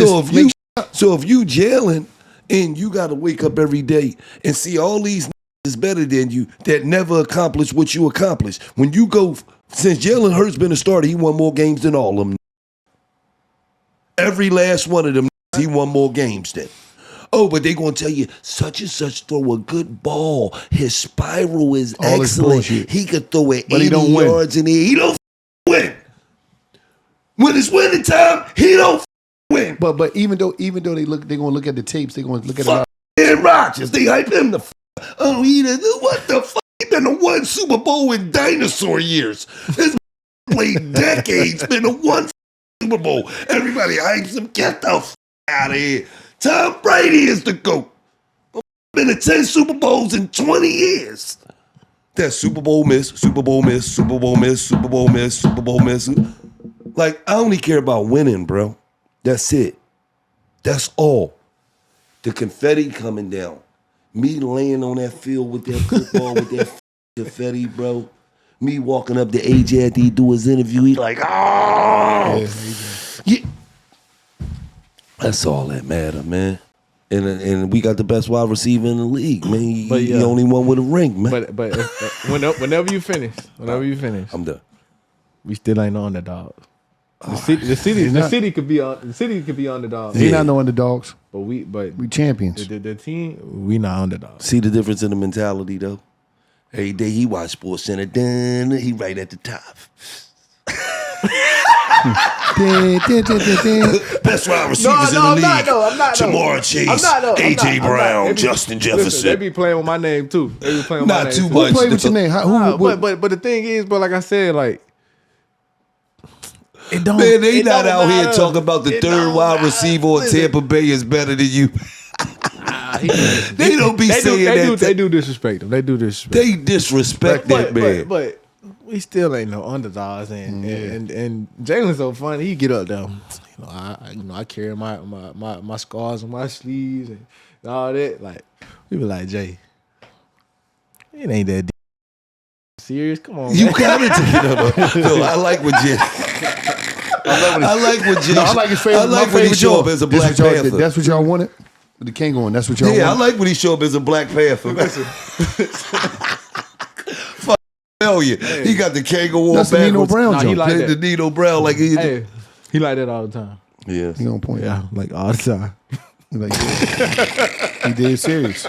so if you Jalen and you got to wake up every day and see all these is better than you that never accomplished what you accomplished. When you go, since Jalen Hurts been a starter, he won more games than all of them. Every last one of them, he won more games than. Oh, but they gonna tell you such and such throw a good ball. His spiral is all excellent. He could throw it 80 yards in the air. He don't win. When it's winning time, he don't win. But even though they gonna look at the tapes, they gonna look at it. Aaron Rodgers, they hype him the. What the fuck? He been to one Super Bowl in dinosaur years. This played decades, been to one Super Bowl. Everybody hypes him. Get the fuck out of here. Tom Brady is the GOAT. Been to 10 Super Bowls in 20 years. That's Super Bowl miss, Super Bowl miss, Super Bowl miss, Super Bowl miss, Super Bowl miss. Like, I only care about winning, bro. That's it. That's all. The confetti coming down. Me laying on that field with that football, with that confetti, bro. Me walking up to AJ after he do his interview, he like, oh, yeah. That's all that matter, man. And we got the best wide receiver in the league, man. He the only one with a ring, man. But whenever you finish, I'm done. we still ain't no underdog. The city could be underdogs. He not no underdogs. But we champions. The team, we not underdogs. See the difference in the mentality, though? Every day he watch Sports Center, then he right at the top. Best wide receivers in the league. I'm not. Jamar Chase, AJ Brown, Justin Jefferson. Listen, they be playing with my name too. They be playing with my Not name too too. much. Who play with your name? But the thing is, like I said, like it don't. Man, they not out matter. here talking about the third wide receiver on Tampa Bay is better than you. They don't be saying that. They do disrespect him. They do disrespect. They disrespect that man. But we still ain't no underdogs, and Jalen's so funny. He get up there. I carry my scars on my sleeves and all that. Like we be like, Jay, it ain't that serious. Come on, You man. gotta take it up. No, I like what Jay. I like what Jay. No, I like his favorite. I like my when he favorite show joke. up as a This Black what y'all- Panther. That's what y'all wanted. The Kango one. That's what y'all Yeah, I wanted. like when he show up as a Black Panther. Fuck hell yeah. He got the Kango on That's the Nino Brown Nah, he joke. like The that. Nino Brown like he. Hey, he like that all the time. Yes. He on point. Yeah, like all the time. He like, yeah. He dead serious.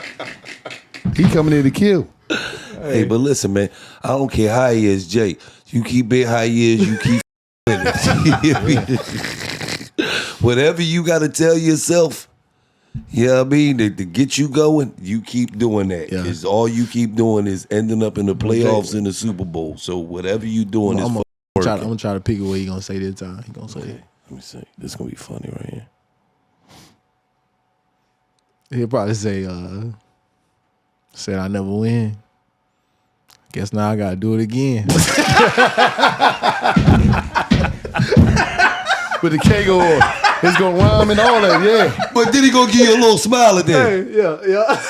He coming in to kill. Hey, but listen, man. I don't care how he is, Jay. You keep being how he is. You keep it. Whatever you got to tell yourself. You know what I mean? To get you going, you keep doing that. Yeah. Because all you keep doing is ending up in the playoffs in the Super Bowl. So whatever you doing is I'm working. gonna try to pick what he gonna say this time. He gonna say Okay, let me see. This is going to be funny right here. he'll probably say, said I never win. Guess now I gotta do it again. With the Kango on. It's gonna rhyme and all that, yeah. But then he going to give you a little smile at that.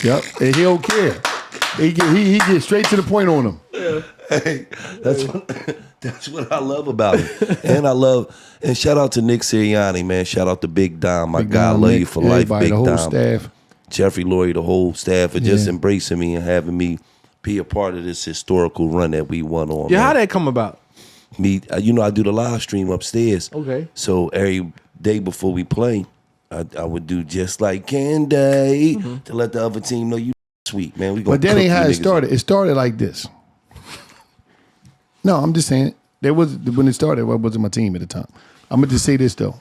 Yep. And he don't care. He get straight to the point on him. Hey, that's what I love about him. And shout out to Nick Sirianni, man. Shout out to Big Dom, my guy. I love you for life, Everybody, Big the whole Dom. staff. Jeffrey Lurie, the whole staff, for just Yeah. embracing me and having me be a part of this historical run that we won on. Yeah, man. how that come about? Me, I do the live stream upstairs. Okay. So every day before we play, I would do just like Candy to let the other team know you sweet, man. We gonna But that cook ain't you how it niggas. started. It started like this. No, I'm just saying. There was when it started, I wasn't my team at the time. I'm gonna just say this though.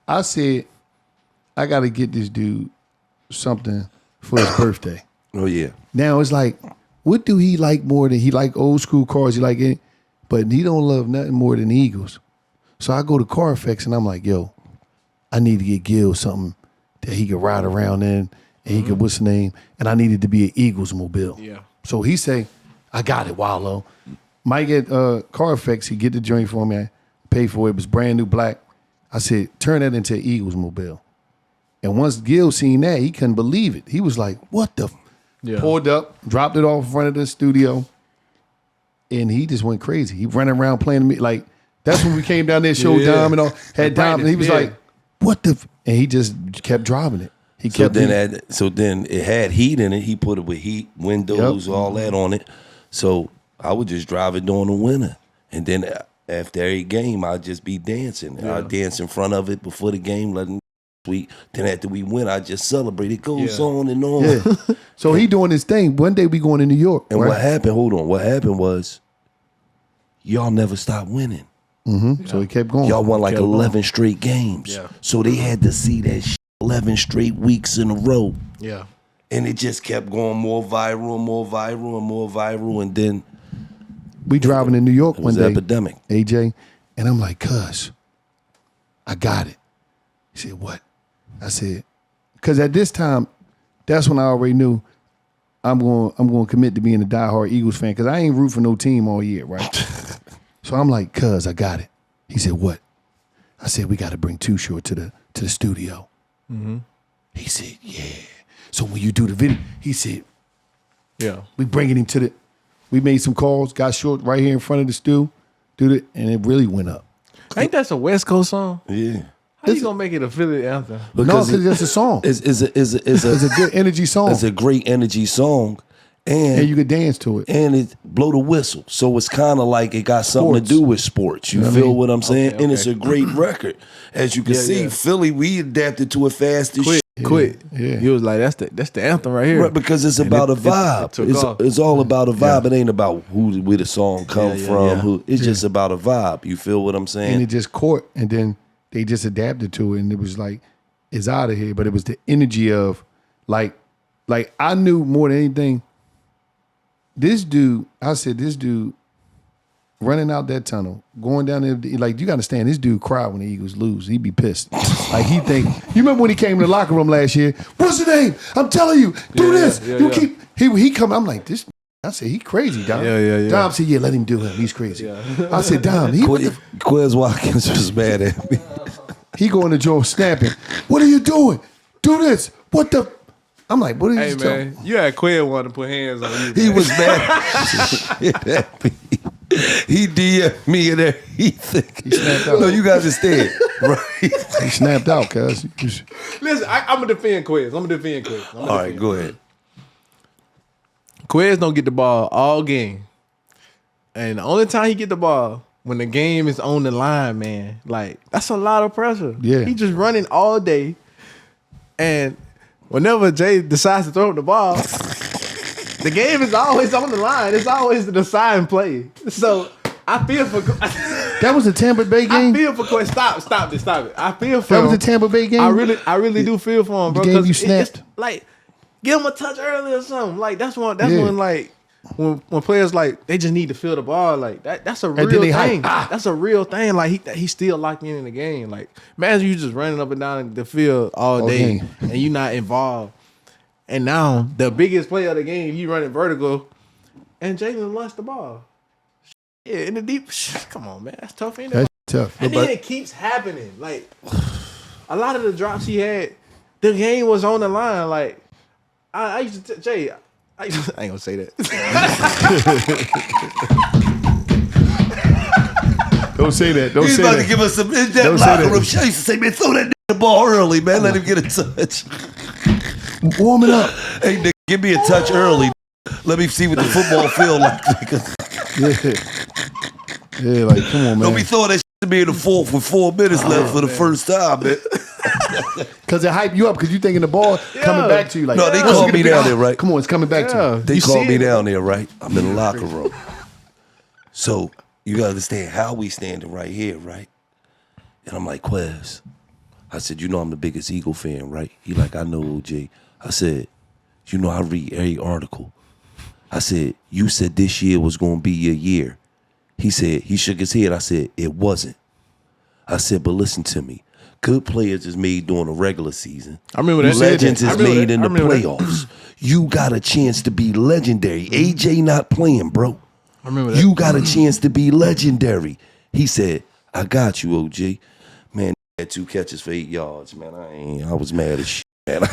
I said, I gotta get this dude something for his birthday. Oh yeah. Now it's like, what do he like more than he like old school cars? He like it, but he don't love nothing more than the Eagles. So I go to Carfax and I'm like, yo, I need to get Gil something that he could ride around in and he could, what's the name? And I needed to be an Eagles mobile. Yeah. So he say, I got it, Wallow. Might get Carfax, he get the joint for me. I pay for it. It was brand new black. I said, turn that into an Eagles mobile. And once Gil seen that, he couldn't believe it. He was like, what the? Yeah. Pulled up, dropped it off in front of the studio, and he just went crazy. He running around playing me like that's when we came down there, showed Yeah. Dom and all, had Dom, and he was Yeah. like, what the? And he just kept driving it. He kept So then it had heat in it. He put it with heat, windows, all that on it. So I would just drive it during the winter. And then after every game, I'd just be dancing. Yeah. I'd dance in front of it before the game, letting sweet. Then after we win, I just celebrate. It goes Yeah. on and on. Yeah. So he doing his thing. One day we going to New York. And right? what happened, hold on, what happened was y'all never stopped winning. So he kept going. Y'all won like Kept 11 going. straight games. Yeah. So they had to see that 11 straight weeks in a row. Yeah. And it just kept going more viral and more viral and more viral. And then We driving in New York it one was day, epidemic. AJ, and I'm like, cuz, I got it. He said, what? I said, because at this time, that's when I already knew I'm going to commit to being a diehard Eagles fan because I ain't root for no team all year, right? So I'm like, cuz, I got it. He said, what? I said, we got to bring Too Short to the studio. He said, yeah. So when you do the video, he said, Yeah. We bringing him to the. We made some calls, got short right here in front of the stew, and it really went up. Ain't that a West Coast song? Yeah. How you gonna make it a Philly anthem? No, because it's a song. It's a good energy song. It's a great energy song. And you could dance to it. And it blow the whistle. So it's kind of like it got something to do with sports. You feel what I'm saying? Okay. And it's a great record. As you can see, Philly, we adapted to it fast as shit. Quit. Yeah. He was like, that's the anthem right here. Right, because it's about a vibe. It's all about a vibe. It ain't about where the song come from. It's just about a vibe. You feel what I'm saying? And it just caught, and then they just adapted to it, and it was like, it's out of here. But it was the energy of, like I knew more than anything. This dude running out that tunnel, going down there, like, you got to understand, this dude cry when the Eagles lose. He'd be pissed. Like, he think, you remember when he came to the locker room last year? What's the name? I'm telling you, do this. He come, I'm like, this, I said, he crazy, Dom. Dom said, let him do him. He's crazy. I said, Dom, Quez Watkins was mad at me. He going to Joe snapping. What are you doing? Do this. What the? I'm like, what are you man, you had Quez want to put hands on you. He was mad at me. He DM'd me and he snapped out. No, you guys understand, right? He snapped out, cuz. Listen, I'm gonna defend Quez. All right, go ahead. Quez don't get the ball all game, and the only time he get the ball when the game is on the line, man. Like, that's a lot of pressure. Yeah, he just running all day, and whenever Jay decides to throw the ball, the game is always on the line. It's always the deciding play. So I feel for that was a Tampa Bay game. I feel for Quez. Stop it. I feel for that him. Was a Tampa Bay game. I really do feel for him, bro. The game you snapped. Like, give him a touch early or something. Like, that's when like when players, like, they just need to feel the ball. Like, that's a real thing. That's a real thing. Like, he's still locked in the game. Like, imagine you just running up and down the field all day and you not involved. And now the biggest player of the game, you running vertical, and Jalen lost the ball. Yeah, in the deep. Come on, man, that's tough. Ain't it? That's tough. And then it keeps happening. Like, a lot of the drops he had, the game was on the line. Like, I used to Jay. I ain't gonna say that. Don't say that. He's about to give us some in-depth locker room shit. I used to say, man, throw that the ball early, man. Let him get a touch. Warm it up. Hey, nigga, give me a touch early. Let me see what the football feel like. Yeah, like, come on, man. Don't be throwing that shit to me in the fourth with 4 minutes left for the first time, man. Because it hype you up because you thinking the ball coming back to you. Like, no, they called me down there, right? Come on, it's coming back to you. They called me down there, right? I'm in the locker room. So you got to understand how we standing right here, right? And I'm like, Quez. I said, you know I'm the biggest Eagle fan, right? He like, I know, OJ. I said, you know I read every article. I said, you said this year was going to be your year. He said, he shook his head. I said, it wasn't. I said, but listen to me. Good players is made during the regular season. I remember that. Legends is made in the playoffs. You got a chance to be legendary. AJ not playing, bro. I remember that. You got a chance to be legendary. He said, I got you, OJ. Man, had 2 catches for 8 yards, man. I was mad as shit, man. That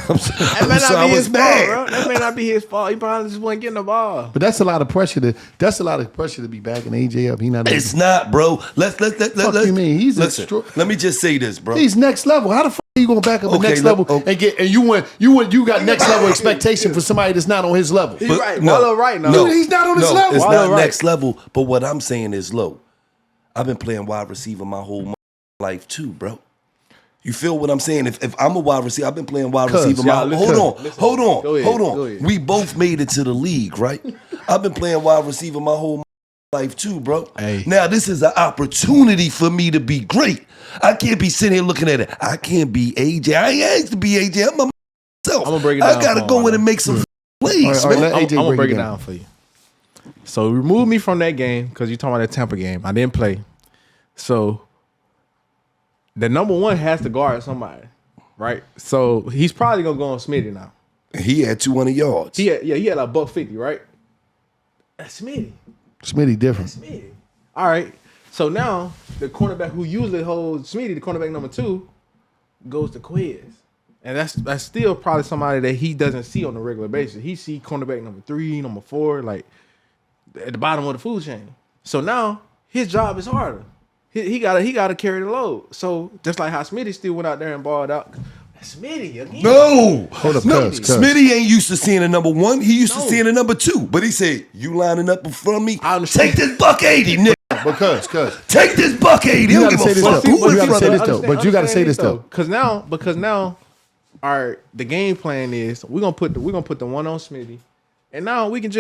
may not be his fault, bro. That may not be his fault. He probably just wasn't getting the ball. But that's a lot of pressure to be backing AJ up. It's not, bro. Let's you mean? He's let me just say this, bro. He's next level. How the fuck are you gonna back up the next level and you got next level expectation for somebody that's not on his level? He's right. Wallow right now. No, he's not on his level. It's not next level. But what I'm saying is low. I've been playing wide receiver my whole life too, bro. You feel what I'm saying? If I'm a wide receiver, I've been playing wide receiver. Hold on. We both made it to the league, right? I've been playing wide receiver my whole life too, bro. Hey. Now this is an opportunity for me to be great. I can't be sitting here looking at it. I can't be AJ. I ain't asked to be AJ. I'm myself. I'm gonna break it down. I gotta go in and make some plays, all right, man. I'm gonna break it down for you. So remove me from that game because you're talking about that Tampa game. I didn't play. So the number one has to guard somebody, right? So he's probably gonna go on Smitty now. He had 200 yards. He had like $150, right? That's Smitty. Smitty different. That's Smitty. All right. So now the cornerback who usually holds Smitty, the cornerback number 2, goes to Quez. And that's still probably somebody that he doesn't see on a regular basis. He see cornerback number 3, number 4, like at the bottom of the food chain. So now his job is harder. He gotta carry the load. So just like how Smitty still went out there and balled out. Smitty again. No, Hold up, no. cuz. Smitty ain't used to seeing a number 1. He used to seeing a number 2. But he said, "You lining up in front of me? I understand. Take this $180, nigga. Because Take this $180. You Don't gotta give say a this fuck though. who You in gotta front say of this me." though. But you gotta say this though. Because now, all right, the game plan is we're gonna put the one on Smitty, and now we can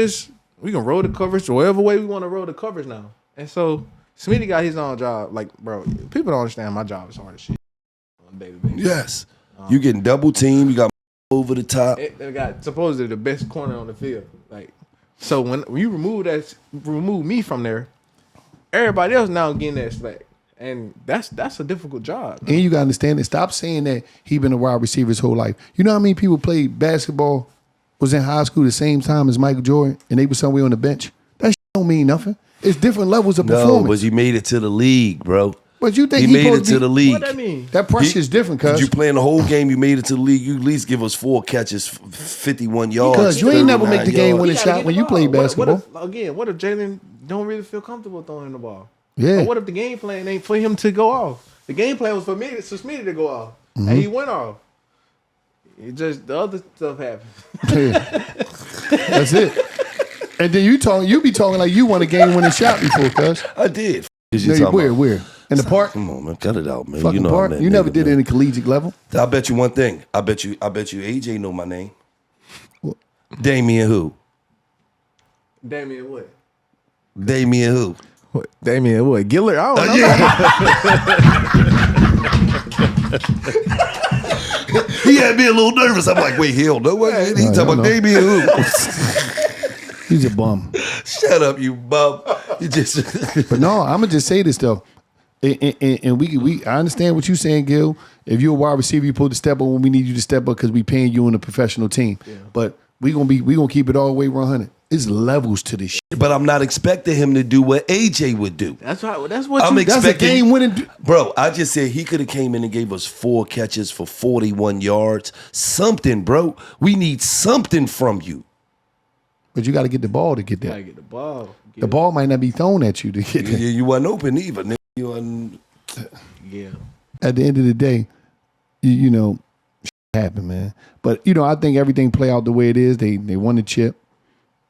roll the coverage whatever way we want to roll the coverage now. And so Smitty got his own job. Like, bro, people don't understand my job is hard as shit on a daily basis. Yes, you getting double team. You got over the top. It got supposedly the best corner on the field. Like, so when you remove me from there, everybody else now getting that slack. And that's a difficult job. And you gotta understand it. Stop saying that he been a wide receiver his whole life. You know how many people played basketball, was in high school the same time as Michael Jordan, and they was somewhere on the bench? That shit don't mean nothing. It's different levels of No, performance. but you made it to the league, bro. But you think He made it supposed to the league. What that mean? That pressure is different, cuz. You playing the whole game, you made it to the league. You at least give us 4 catches, 51 yards. Because you ain't never make the 39 game yards. winning shot when you play basketball. What if Jalen don't really feel comfortable throwing the ball? Yeah. Or what if the game plan ain't for him to go off? The game plan was for Smitty to go off, and he went off. It just the other stuff happened. Yeah. That's it. And then you be talking like you won a game winning shot before, cuz. I did. No, where? In the park? Come on, man, cut it out, man. Fucking You know park? I'm that You never nigga, did it man. in a collegiate level? I'll bet you one thing. I bet you AJ know my name. Damian who? Damian what? Damian who? What? Damian what? Gillie? I don't know. He had me a little nervous. I'm like, wait, hell no. He talking about Damian who? He's a bum. Shut up, you bum. You just But no, I'm gonna just say this though. And I understand what you're saying, Gil. If you're a wide receiver, you're supposed to step up when we need you to step up because we paying you on a professional team. Yeah. But we gonna keep it all the way 100. It's levels to this shit. But I'm not expecting him to do what AJ would do. That's right. That's what I'm you. That's a game winning. Bro, I just said he could have came in and gave us 4 catches for 41 yards. Something, bro. We need something from you. But you got to get the ball to get there. Gotta get the ball. The ball might not be thrown at you to get there. You wasn't open either, nigga. You wasn't. Yeah. At the end of the day, you know, shit happen, man. But I think everything play out the way it is. They won the chip.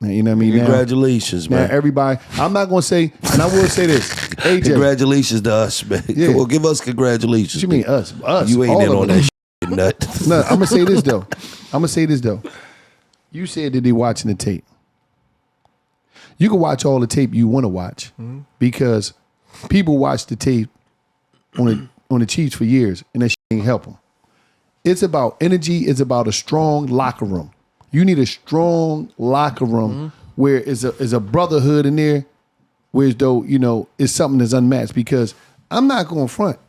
You know what I mean? Congratulations, Now man. everybody, I'm not gonna say, and I will say this, AJ. Congratulations to us, man. Yeah. Well, give us congratulations. What you mean us? Us. You ain't all in of on them. that shit, nut. No, I'm gonna say this though. You said that they watching the tape. You can watch all the tape you want to watch because people watch the tape on the Chiefs for years and that shit ain't help them. It's about energy. It's about a strong locker room. You need a strong locker room where is a brotherhood in there, whereas though it's something that's unmatched. Because I'm not going front.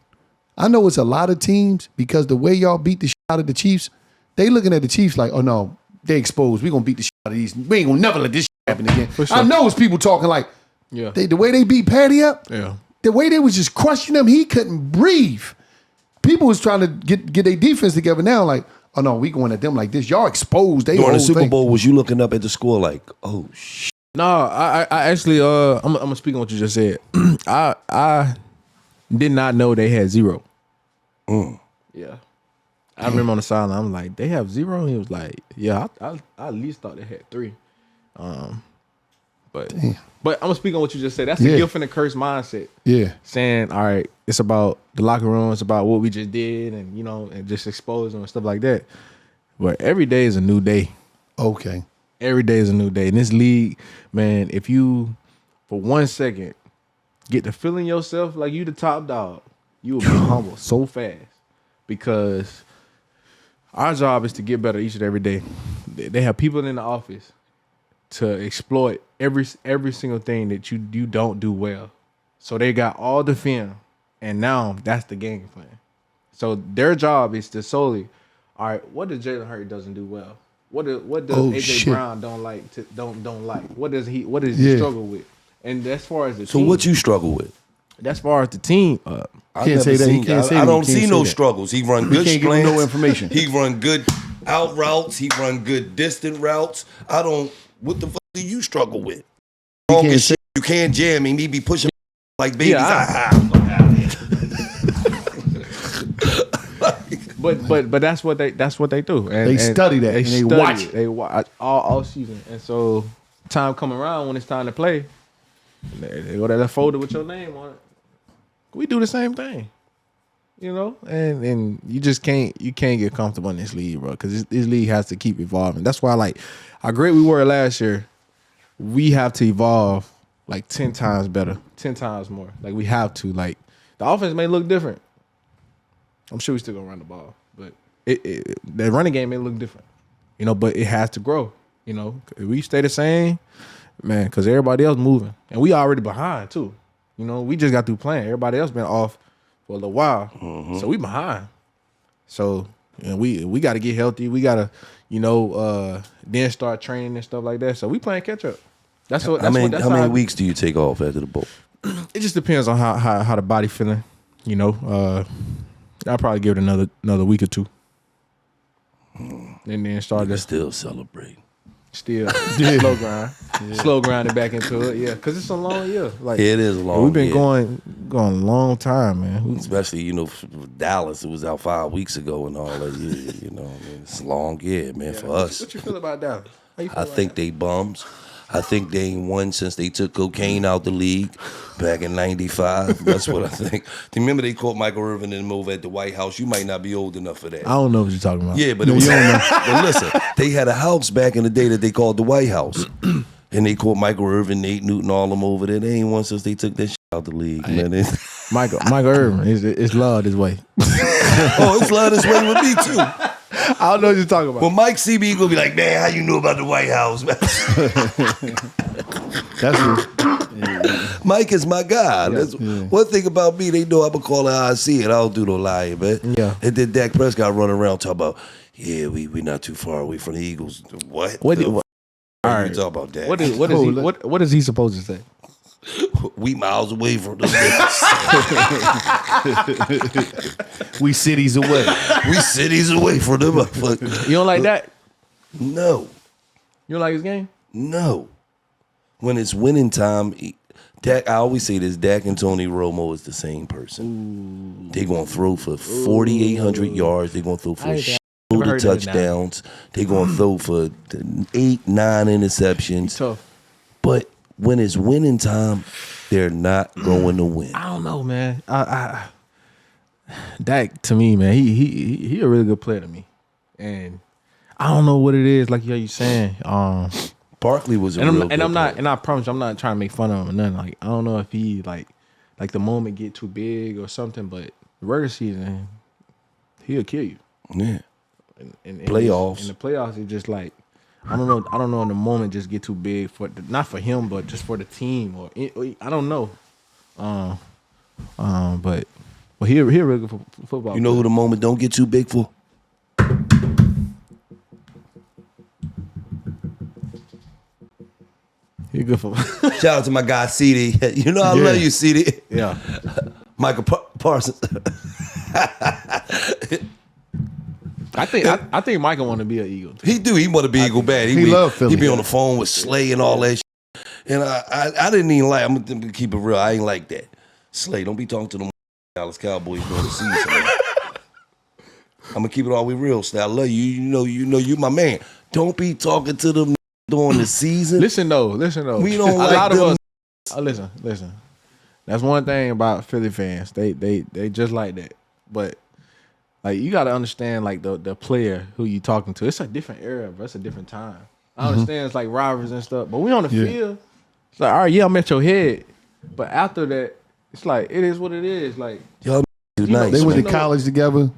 I know it's a lot of teams because the way y'all beat the shit out of the Chiefs, they looking at the Chiefs like, oh no, they exposed. We gonna beat the shit out of these. We ain't gonna never let this shit happen again. For sure. I know it's people talking like, Yeah. the way they beat Patty up, Yeah. the way they was just crushing him, he couldn't breathe. People was trying to get their defense together now, like, oh no, we going at them like this. Y'all exposed. They During the whole Super thing. Bowl, was you looking up at the score like, oh shit? No, I actually I'm gonna speak on what you just said. I did not know they had 0. Yeah. I remember on the sideline, I'm like, they have 0? And he was like, yeah, I at least thought they had 3. But I'm gonna speak on what you just said. That's the gift and the curse mindset. Yeah. Saying, all right, it's about the locker room, it's about what we just did, and and just expose them and stuff like that. But every day is a new day. Okay. Every day is a new day. In this league, man, if you for 1 second get to feeling yourself like you the top dog, you will be humble so fast. Because our job is to get better each and every day. They have people in the office to exploit every single thing that you don't do well. So they got all the film, and now that's the game plan. So their job is to solely, all right, what does Jalen Hurts doesn't do well? What does AJ Brown don't like? What does he struggle with? And as far as the So team, what you struggle with? as far as the team, Can't say that. He can't say that. I He don't can't see say no that. struggles. He run We good can't give him slants. no information. He run good out routes. He run good distant routes. I don't. What the fuck do you struggle with? He can't say. You can't jam him. He be pushing like babies. Yeah, But that's what they do. And, They study that and they watch it. They watch all season. And so time come around when it's time to play, they go to that folder with your name on it. We do the same thing. You know? And you just can't get comfortable in this league, bro. Because this league has to keep evolving. That's why how great we were last year, we have to evolve like 10 times better, 10 times more. Like we have to. Like the offense may look different. I'm sure we still gonna run the ball, but the running game may look different, you know. But it has to grow, you know. If we stay the same, man, because everybody else moving, and we already behind too. You know, we just got through playing. Everybody else been off for a little while, so we behind. So you know, we got to get healthy. We got to, you know, then start training and stuff like that. So we playing catch up. How many weeks do you take off after the bowl? It just depends on how the body feeling, you know. I'll probably give it another week or two. And then start to still celebrate. Still slow grind. Slow grinding back into it, yeah. Because it's a long year. Like it is a long year. We've been going a long time, man. Especially, you know, Dallas, it was out 5 weeks ago and all that. You know, I mean, it's a long year, man, for us. What you feel about Dallas? I think they bums. I think they ain't won since they took cocaine out the league back in '95. That's what I think. Remember they caught Michael Irvin in the move at the White House? You might not be old enough for that. I don't know what you're talking about. Yeah, but it was. But listen, they had a house back in the day that they called the White House, and they caught Michael Irvin, Nate Newton, all them over there. They ain't won since they took that shit out the league, man. Michael Irvin, it's love this way. Oh, it's love this way with me too. I don't know what you're talking about. Well, Mike CB gonna be like, man, how you know about the White House, man? That's what, Mike is my guy. One thing about me, they know I'm gonna call it how I see it. I don't do no lying, man. Yeah. And then Dak Prescott running around talking about, yeah, we not too far away from the Eagles. What? What? All All right. right. Talk about that. What is he supposed to say? We miles away from the we cities away. We cities away from them. Motherfuckers. You don't like that? No. You don't like his game? No. When it's winning time, Dak, I always say this, Dak and Tony Romo is the same person. They're going to throw for 4,800 yards. They're going to throw for a shitload of touchdowns. They're going to throw for 8, 9 interceptions. Tough. But when it's winning time, they're not going to win. I don't know, man. Dak, to me, man, he a really good player to me. And I don't know what it is, like you saying. Barkley was a real good player. And I promise you, I'm not trying to make fun of him or nothing. Like, I don't know if he like the moment get too big or something, but the regular season, he'll kill you. Yeah. And Playoffs. In the playoffs, it's just like I don't know in the moment just get too big for not for him, but just for the team or I don't know. But he a really good football. You know who the moment don't get too big for? He good for. Shout out to my guy CD. You know I love you, CD. Yeah. Michael Parsons. I think Michael want to be an Eagle. Too. He do. He want to be Eagle bad. He love Philly. He be on the phone with Slay and all that shit. And I didn't even like, I'm going to keep it real. I ain't like that. Slay, don't be talking to them Dallas Cowboys during the season. Man. I'm going to keep it all with real. Slay, I love you. You know you my man. Don't be talking to them during the season. Listen though. We don't like a lot them. of us. Listen. That's one thing about Philly fans. They just like that. But like you got to understand like the player who you talking to. It's a different era, bro. It's a different time. I understand it's like rivalries and stuff, but we on the field. It's like, all right, yeah, I'm at your head. But after that, it's like it is what it is. Like Y'all do nice. They went man. to college together.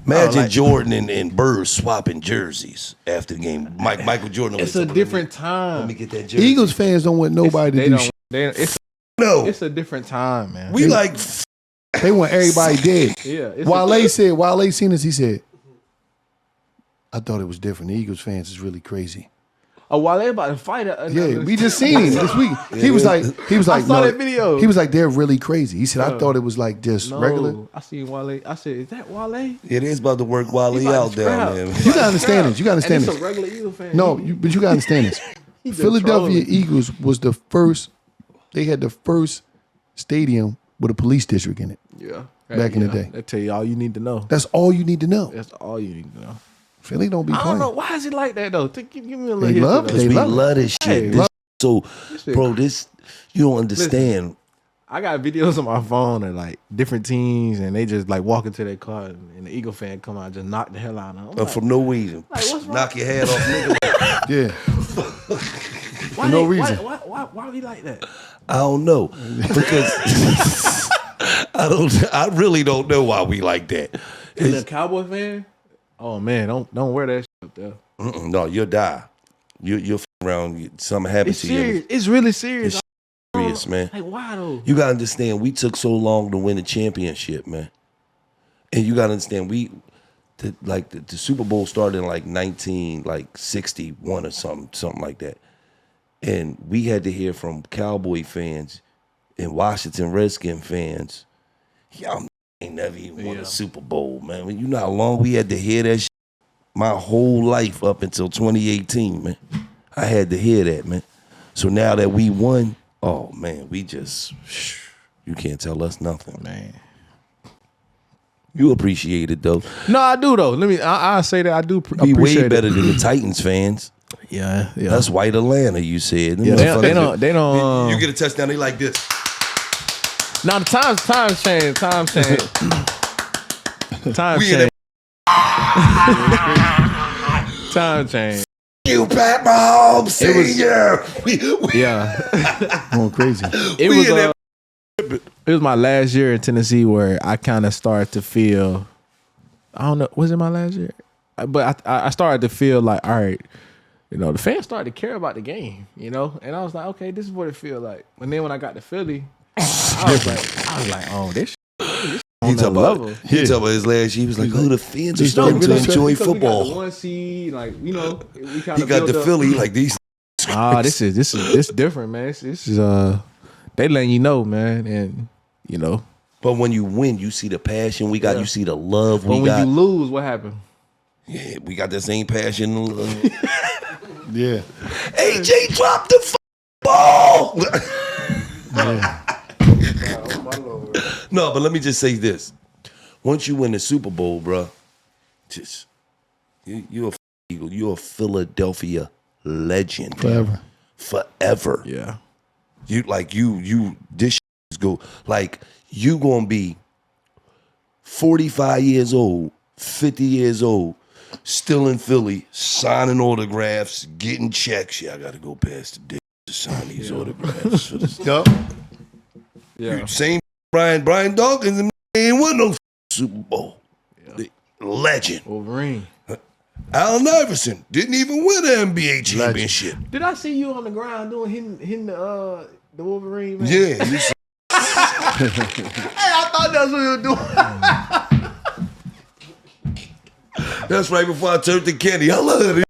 Imagine Jordan and Bird swapping jerseys after the game. Michael Jordan. it's a different time. Let me get that jersey. Eagles fans don't want nobody to do shit. It's a different time, man. We like They want everybody dead. Yeah. Wale seen this, he said, I thought it was different. The Eagles fans is really crazy. Wale about to fight it. Yeah, we just seen him this week. He was like, I saw that video. He was like, they're really crazy. He said, I thought it was like just regular. I seen Wale. I said, is that Wale? It is about to work Wale out down there. You gotta understand this. You gotta understand and this. He's a regular Eagle fan. No, but you gotta understand this. Philadelphia Eagles was the first. They had the first stadium with a police district in it. Yeah. Back in the day. They tell you all you need to know. That's all you need to know. That's all you need to know. Philly don't be I playing. don't know. Why is it like that, though? Give me a little They history, love it. though. They We love love this shit. Hey, This you don't understand. I got videos on my phone of like different teams, and they just like walk into their car, and the Eagle fan come out and just knock the hell out of them. Like, For no reason. Like, what's wrong? Knock your head off, nigga. Yeah. Why For no they- reason. Why we like that? I don't know. Because I really don't know why we like that. Is a Cowboy fan? Oh man, don't wear that shit up there. No, you'll die. You'll f around. Something happens It's to serious. you. It's really serious. It's serious, man. Like why though? You gotta understand. We took so long to win the championship, man. And you gotta understand. The Super Bowl started in like 1961 or something like that. And we had to hear from Cowboy fans and Washington Redskin fans, y'all ain't never even won a Super Bowl, man. You know how long we had to hear that shit? My whole life up until 2018, man. I had to hear that, man. So now that we won, oh, man, we just, you can't tell us nothing, man. You appreciate it, though. No, I do though. I say that I do Be appreciate way it. better than the Titans fans. Yeah. That's white Atlanta, you said. Yeah, they don't. You get a touchdown, they like this. Now the times change. Times change. Times We in change. Time change. You, Pat Mahomes, senior. Yeah. Going crazy. It was my last year in Tennessee where I kind of started to feel. I don't know. Was it my last year? But I started to feel like, all right, the fans started to care about the game, and I was like, okay, this is what it feels like. And then when I got to Philly, I was like, oh, this. He talking about his last year. He was like, "Oh, the fans are starting to enjoy football." We got the 1 seed, we kind He of got the Philly like these. this is different, man. This is they letting you know, man, and But when you win, you see the passion we got. You see the love we But when got. you lose, what happened? Yeah, we got the same passion. Yeah. AJ dropped the ball. Yeah. No, but let me just say this: once you win the Super Bowl, bro, just you're a Eagle. You're a Philadelphia legend forever. Yeah. You this is go like you gonna be 45 years old, 50 years old, still in Philly, signing autographs, getting checks. Yeah, I gotta go past the day to sign these autographs for this. Yup. Yeah. Same Brian Dawkins ain't won no Super Bowl. The legend. Wolverine. Allen Iverson didn't even win an NBA championship. Did I see you on the ground hitting the Wolverine, man? Yeah, you Hey, I thought that's what you were doing. that's right before I turned to Kenny. I love it.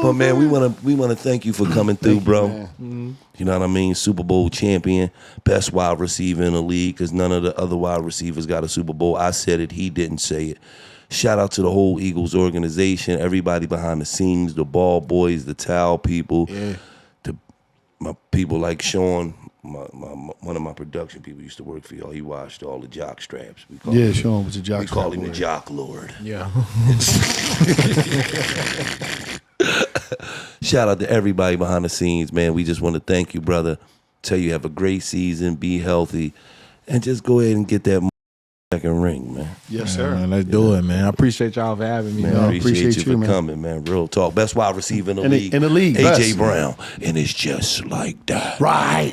But man, we wanna thank you for coming through, bro. You know what I mean? Super Bowl champion, best wide receiver in the league, because none of the other wide receivers got a Super Bowl. I said it, he didn't say it. Shout out to the whole Eagles organization, everybody behind the scenes, the ball boys, the towel people, my people like Sean, one of my production people used to work for y'all. He washed all the jock straps. Sean was a jock. We call him the Jock Lord. Yeah. Shout out to everybody behind the scenes, man. We just want to thank you, brother. Tell you have a great season, be healthy, and just go ahead and get that second ring, man. Yes, sir. Man, let's do it, man. I appreciate y'all for having me. Man, Man. I appreciate you for man. coming, man. Real talk. Best wide receiver in the league. In the league, AJ best. Brown. And it's just like that. Right.